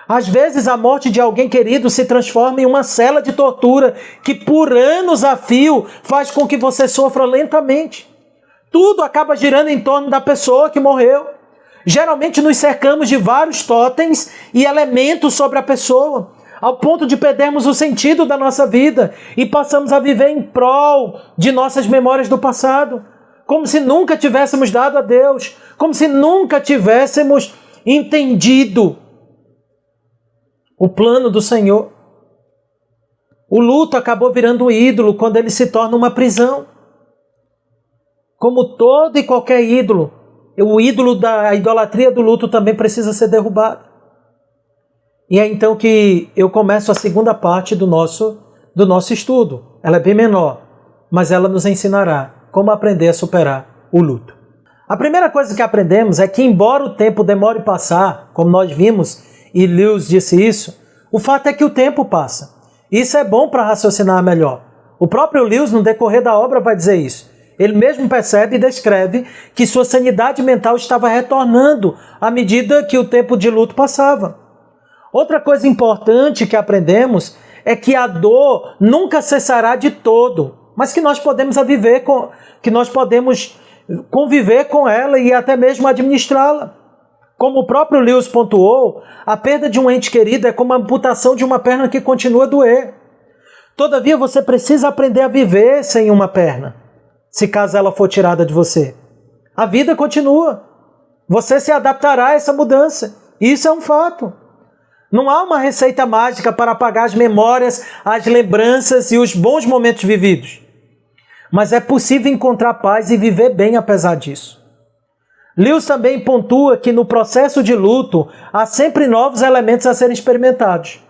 Às vezes a morte de alguém querido se transforma em uma cela de tortura que por anos a fio faz com que você sofra lentamente. Tudo acaba girando em torno da pessoa que morreu. Geralmente nos cercamos de vários totens e elementos sobre a pessoa, ao ponto de perdermos o sentido da nossa vida e passamos a viver em prol de nossas memórias do passado, como se nunca tivéssemos dado a Deus, como se nunca tivéssemos entendido o plano do Senhor. O luto acabou virando um ídolo quando ele se torna uma prisão. Como todo e qualquer ídolo, o ídolo da idolatria do luto também precisa ser derrubado. E é então que eu começo a segunda parte do nosso estudo. Ela é bem menor, mas ela nos ensinará como aprender a superar o luto. A primeira coisa que aprendemos é que, embora o tempo demore a passar, como nós vimos, e Lewis disse isso, o fato é que o tempo passa. Isso é bom para raciocinar melhor. O próprio Lewis, no decorrer da obra, vai dizer isso. Ele mesmo percebe e descreve que sua sanidade mental estava retornando à medida que o tempo de luto passava. Outra coisa importante que aprendemos é que a dor nunca cessará de todo, mas que nós podemos conviver com ela e até mesmo administrá-la. Como o próprio Lewis pontuou, a perda de um ente querido é como a amputação de uma perna que continua a doer. Todavia, você precisa aprender a viver sem uma perna, se caso ela for tirada de você. A vida continua. Você se adaptará a essa mudança. Isso é um fato. Não há uma receita mágica para apagar as memórias, as lembranças e os bons momentos vividos. Mas é possível encontrar paz e viver bem apesar disso. Lewis também pontua que no processo de luto há sempre novos elementos a serem experimentados,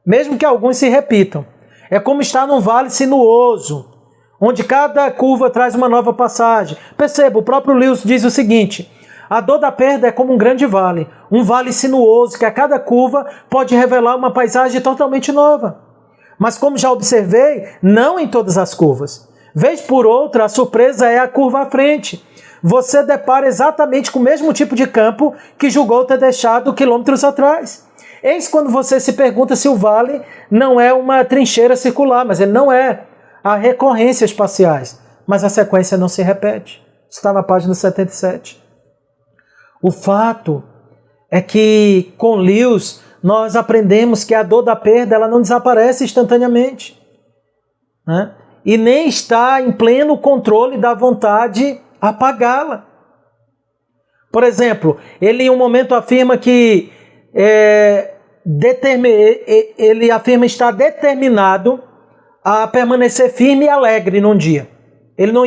mesmo que alguns se repitam. É como estar num vale sinuoso, onde cada curva traz uma nova passagem. Perceba, o próprio Lewis diz o seguinte: a dor da perda é como um grande vale, um vale sinuoso que a cada curva pode revelar uma paisagem totalmente nova. Mas como já observei, não em todas as curvas. Vez por outra, a surpresa é a curva à frente. Você depara exatamente com o mesmo tipo de campo que julgou ter deixado quilômetros atrás. Eis quando você se pergunta se o vale não é uma trincheira circular, mas ele não é. Há recorrências espaciais, mas a sequência não se repete. Está na página 77. O fato é que com Lewis nós aprendemos que a dor da perda ela não desaparece instantaneamente, né? E nem está em pleno controle da vontade apagá-la. Por exemplo, ele em um momento afirma que ele afirma estar determinado a permanecer firme e alegre num dia. Ele não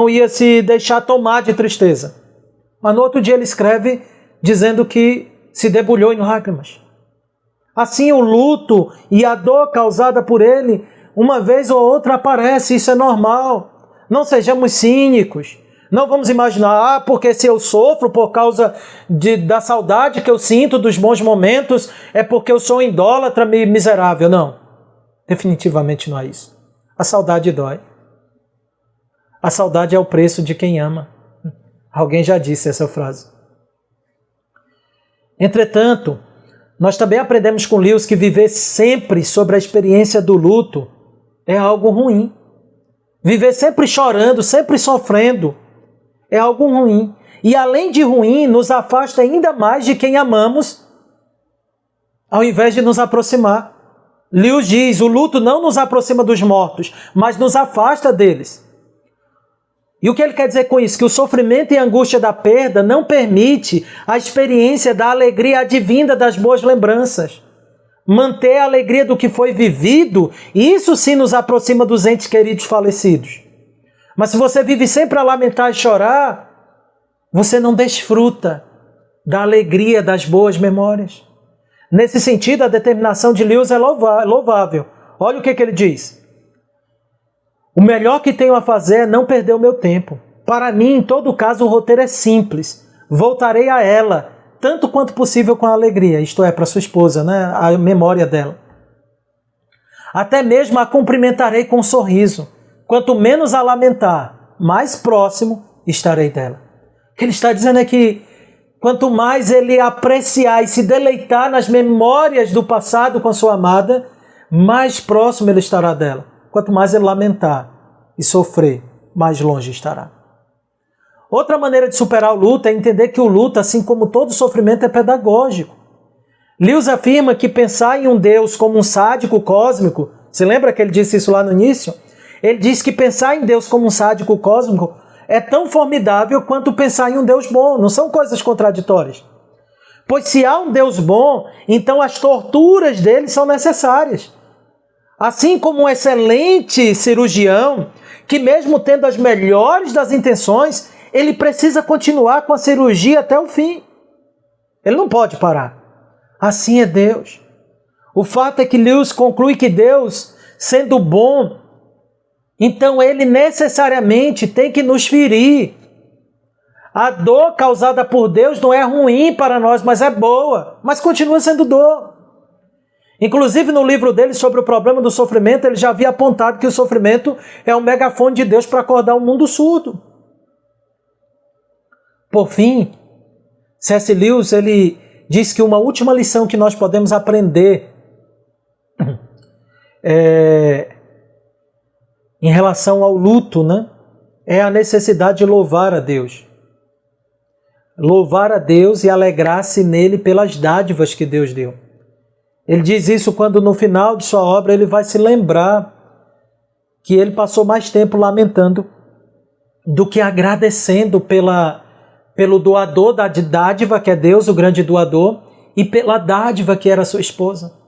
ia se deixar tomar de tristeza. Mas no outro dia ele escreve dizendo que se debulhou em lágrimas. Assim o luto e a dor causada por ele, uma vez ou outra aparece, isso é normal. Não sejamos cínicos. Não vamos imaginar, porque se eu sofro por causa da saudade que eu sinto dos bons momentos, é porque eu sou um idólatra miserável. Não, definitivamente não é isso. A saudade dói. A saudade é o preço de quem ama. Alguém já disse essa frase. Entretanto, nós também aprendemos com Lewis que viver sempre sobre a experiência do luto é algo ruim. Viver sempre chorando, sempre sofrendo, é algo ruim. E além de ruim, nos afasta ainda mais de quem amamos, ao invés de nos aproximar. Lewis diz, o luto não nos aproxima dos mortos, mas nos afasta deles. E o que ele quer dizer com isso? Que o sofrimento e a angústia da perda não permite a experiência da alegria advinda das boas lembranças. Manter a alegria do que foi vivido, isso sim nos aproxima dos entes queridos falecidos. Mas se você vive sempre a lamentar e chorar, você não desfruta da alegria das boas memórias. Nesse sentido, a determinação de Lewis é louvável. Olha o que ele diz. O melhor que tenho a fazer é não perder o meu tempo. Para mim, em todo caso, o roteiro é simples. Voltarei a ela, tanto quanto possível com a alegria, isto é, para sua esposa, né? A memória dela. Até mesmo a cumprimentarei com um sorriso. Quanto menos a lamentar, mais próximo estarei dela. O que ele está dizendo é que quanto mais ele apreciar e se deleitar nas memórias do passado com a sua amada, mais próximo ele estará dela. Quanto mais ele lamentar e sofrer, mais longe estará. Outra maneira de superar o luto é entender que o luto, assim como todo sofrimento, é pedagógico. Lewis afirma que pensar em um Deus como um sádico cósmico, você lembra que ele disse isso lá no início? Ele diz que pensar em Deus como um sádico cósmico é tão formidável quanto pensar em um Deus bom. Não são coisas contraditórias. Pois se há um Deus bom, então as torturas dele são necessárias. Assim como um excelente cirurgião, que mesmo tendo as melhores das intenções, ele precisa continuar com a cirurgia até o fim. Ele não pode parar. Assim é Deus. O fato é que Lewis conclui que Deus, sendo bom, então ele necessariamente tem que nos ferir. A dor causada por Deus não é ruim para nós, mas é boa. Mas continua sendo dor. Inclusive no livro dele sobre o problema do sofrimento, ele já havia apontado que o sofrimento é um megafone de Deus para acordar o mundo surdo. Por fim, C.S. Lewis ele diz que uma última lição que nós podemos aprender em relação ao luto, né, é a necessidade de louvar a Deus. Louvar a Deus e alegrar-se nele pelas dádivas que Deus deu. Ele diz isso quando no final de sua obra ele vai se lembrar que ele passou mais tempo lamentando do que agradecendo pelo doador da dádiva, que é Deus, o grande doador, e pela dádiva que era sua esposa.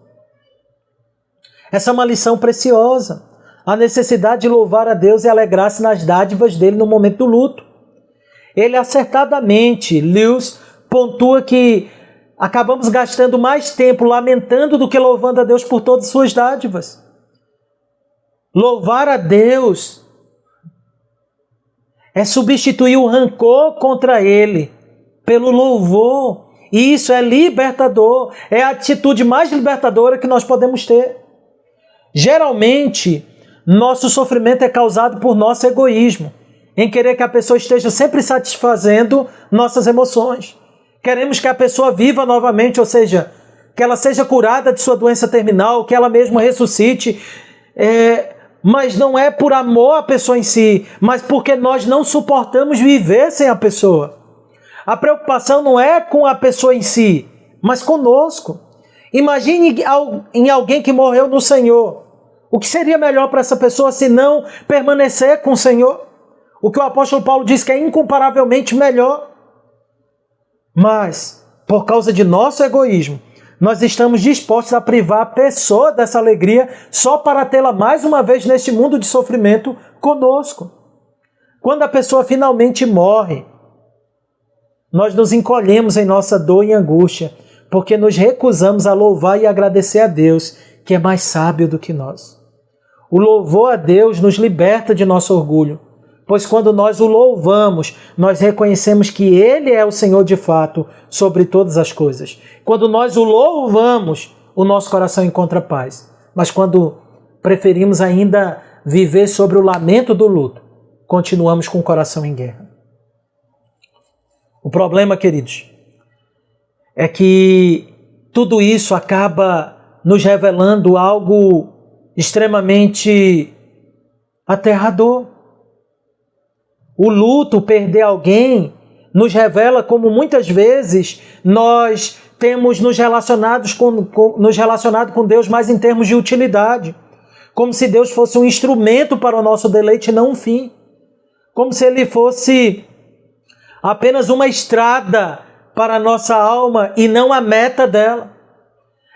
Essa é uma lição preciosa. A necessidade de louvar a Deus e alegrar-se nas dádivas dele no momento do luto. Ele acertadamente, Lewis, pontua que acabamos gastando mais tempo lamentando do que louvando a Deus por todas as suas dádivas. Louvar a Deus é substituir o rancor contra Ele pelo louvor. E isso é libertador. É a atitude mais libertadora que nós podemos ter. Geralmente, nosso sofrimento é causado por nosso egoísmo, em querer que a pessoa esteja sempre satisfazendo nossas emoções. Queremos que a pessoa viva novamente, ou seja, que ela seja curada de sua doença terminal, que ela mesma ressuscite, mas não é por amor à pessoa em si, mas porque nós não suportamos viver sem a pessoa. A preocupação não é com a pessoa em si, mas conosco. Imagine em alguém que morreu no Senhor. O que seria melhor para essa pessoa se não permanecer com o Senhor? O que o apóstolo Paulo diz que é incomparavelmente melhor. Mas, por causa de nosso egoísmo, nós estamos dispostos a privar a pessoa dessa alegria só para tê-la mais uma vez neste mundo de sofrimento conosco. Quando a pessoa finalmente morre, nós nos encolhemos em nossa dor e angústia, porque nos recusamos a louvar e agradecer a Deus, que é mais sábio do que nós. O louvor a Deus nos liberta de nosso orgulho, pois quando nós o louvamos, nós reconhecemos que Ele é o Senhor de fato sobre todas as coisas. Quando nós o louvamos, o nosso coração encontra paz. Mas quando preferimos ainda viver sobre o lamento do luto, continuamos com o coração em guerra. O problema, queridos, é que tudo isso acaba nos revelando algo extremamente aterrador. O luto, perder alguém, nos revela como muitas vezes nós temos nos relacionado com Deus mais em termos de utilidade. Como se Deus fosse um instrumento para o nosso deleite e não um fim. Como se Ele fosse apenas uma estrada para a nossa alma e não a meta dela.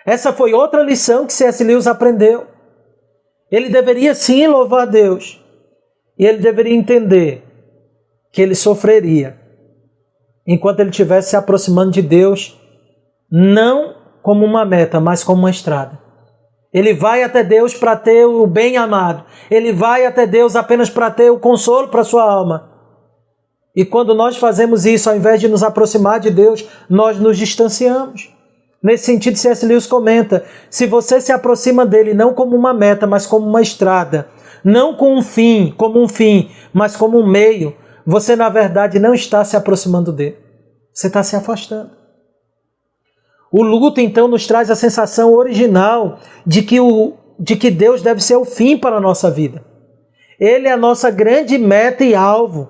Essa foi outra lição que C.S. Lewis aprendeu. Ele deveria sim louvar a Deus. E ele deveria entender que ele sofreria enquanto ele estivesse se aproximando de Deus, não como uma meta, mas como uma estrada. Ele vai até Deus para ter o bem amado. Ele vai até Deus apenas para ter o consolo para a sua alma. E quando nós fazemos isso, ao invés de nos aproximar de Deus, nós nos distanciamos. Nesse sentido, C.S. Lewis comenta, se você se aproxima dele não como uma meta, mas como uma estrada, não como um fim, mas como um meio, você na verdade não está se aproximando dele. Você está se afastando. O luto, então, nos traz a sensação original de que Deus deve ser o fim para a nossa vida. Ele é a nossa grande meta e alvo.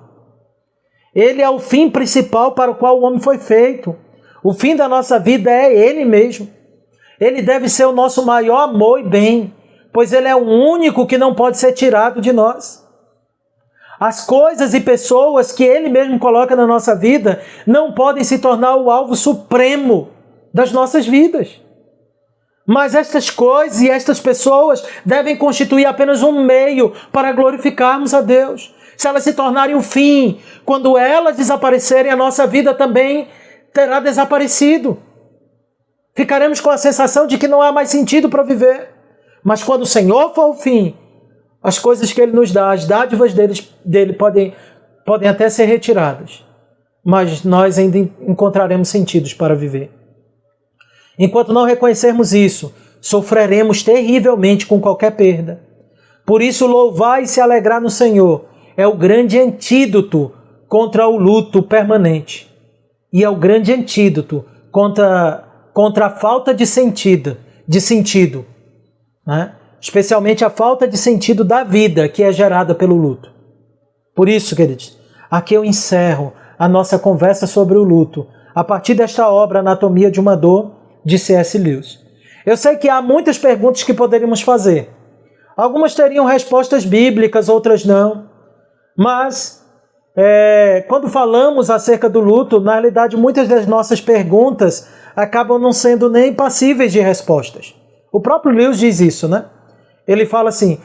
Ele é o fim principal para o qual o homem foi feito. O fim da nossa vida é Ele mesmo. Ele deve ser o nosso maior amor e bem, pois Ele é o único que não pode ser tirado de nós. As coisas e pessoas que Ele mesmo coloca na nossa vida não podem se tornar o alvo supremo das nossas vidas. Mas estas coisas e estas pessoas devem constituir apenas um meio para glorificarmos a Deus. Se elas se tornarem o fim, quando elas desaparecerem, a nossa vida também terá desaparecido. Ficaremos com a sensação de que não há mais sentido para viver. Mas quando o Senhor for o fim, as coisas que Ele nos dá, as dádivas dele podem até ser retiradas. Mas nós ainda encontraremos sentidos para viver. Enquanto não reconhecermos isso, sofreremos terrivelmente com qualquer perda. Por isso, louvar e se alegrar no Senhor é o grande antídoto contra o luto permanente. E é o grande antídoto contra a falta de sentido, né? Especialmente a falta de sentido da vida que é gerada pelo luto. Por isso, queridos, aqui eu encerro a nossa conversa sobre o luto, a partir desta obra Anatomia de uma Dor, de C.S. Lewis. Eu sei que há muitas perguntas que poderíamos fazer. Algumas teriam respostas bíblicas, outras não. Mas, quando falamos acerca do luto, na realidade, muitas das nossas perguntas acabam não sendo nem passíveis de respostas. O próprio Lewis diz isso, né? Ele fala assim,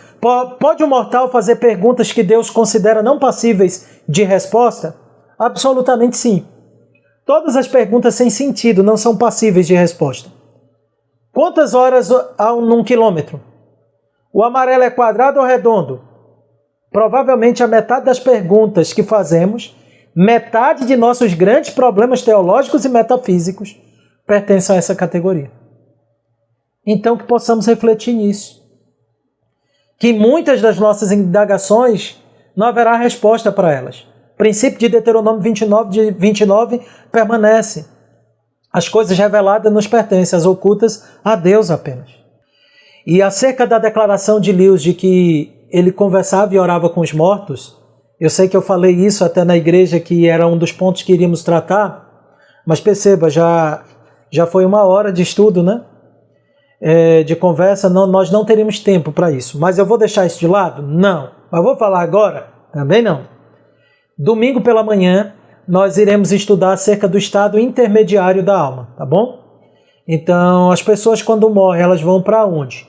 pode um mortal fazer perguntas que Deus considera não passíveis de resposta? Absolutamente sim. Todas as perguntas sem sentido não são passíveis de resposta. Quantas horas há num quilômetro? O amarelo é quadrado ou redondo? Provavelmente a metade das perguntas que fazemos, metade de nossos grandes problemas teológicos e metafísicos pertencem a essa categoria. Então que possamos refletir nisso. Que muitas das nossas indagações não haverá resposta para elas. O princípio de Deuteronômio 29 permanece. As coisas reveladas nos pertencem, as ocultas a Deus apenas. E acerca da declaração de Lewis de que ele conversava e orava com os mortos, eu sei que eu falei isso até na igreja, que era um dos pontos que iríamos tratar, mas perceba, já foi 1 hora de estudo, né? De conversa, nós não teríamos tempo para isso. Mas eu vou deixar isso de lado? Não. Mas vou falar agora? Também não. Domingo pela manhã, nós iremos estudar acerca do estado intermediário da alma, tá bom? Então, as pessoas quando morrem, elas vão para onde?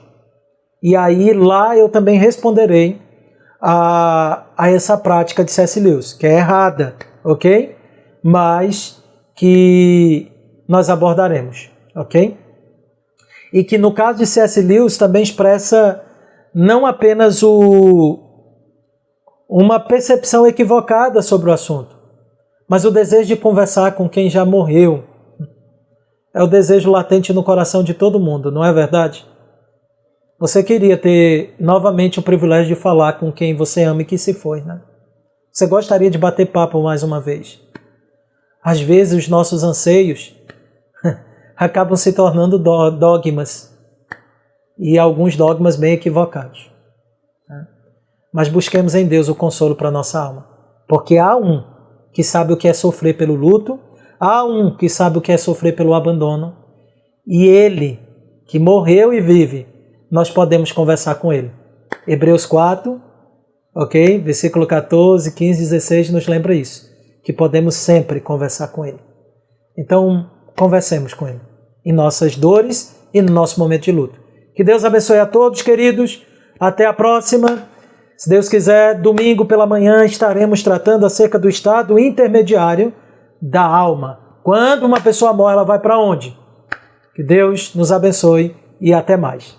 E aí, lá eu também responderei a essa prática de C.S. Lewis, que é errada, ok? Mas que nós abordaremos, ok? E que no caso de C.S. Lewis também expressa não apenas uma percepção equivocada sobre o assunto, mas o desejo de conversar com quem já morreu. É o desejo latente no coração de todo mundo, não é verdade? Você queria ter novamente o privilégio de falar com quem você ama e que se foi, né? Você gostaria de bater papo mais uma vez. Às vezes os nossos anseios acabam se tornando dogmas, e alguns dogmas bem equivocados. Mas busquemos em Deus o consolo para a nossa alma, porque há um que sabe o que é sofrer pelo luto, há um que sabe o que é sofrer pelo abandono, e Ele, que morreu e vive, nós podemos conversar com Ele. Hebreus 4, ok? Versículo 14, 15, 16 nos lembra isso, que podemos sempre conversar com Ele. Então, conversemos com Ele, em nossas dores e no nosso momento de luto. Que Deus abençoe a todos, queridos. Até a próxima. Se Deus quiser, domingo pela manhã estaremos tratando acerca do estado intermediário da alma. Quando uma pessoa morre, ela vai para onde? Que Deus nos abençoe e até mais.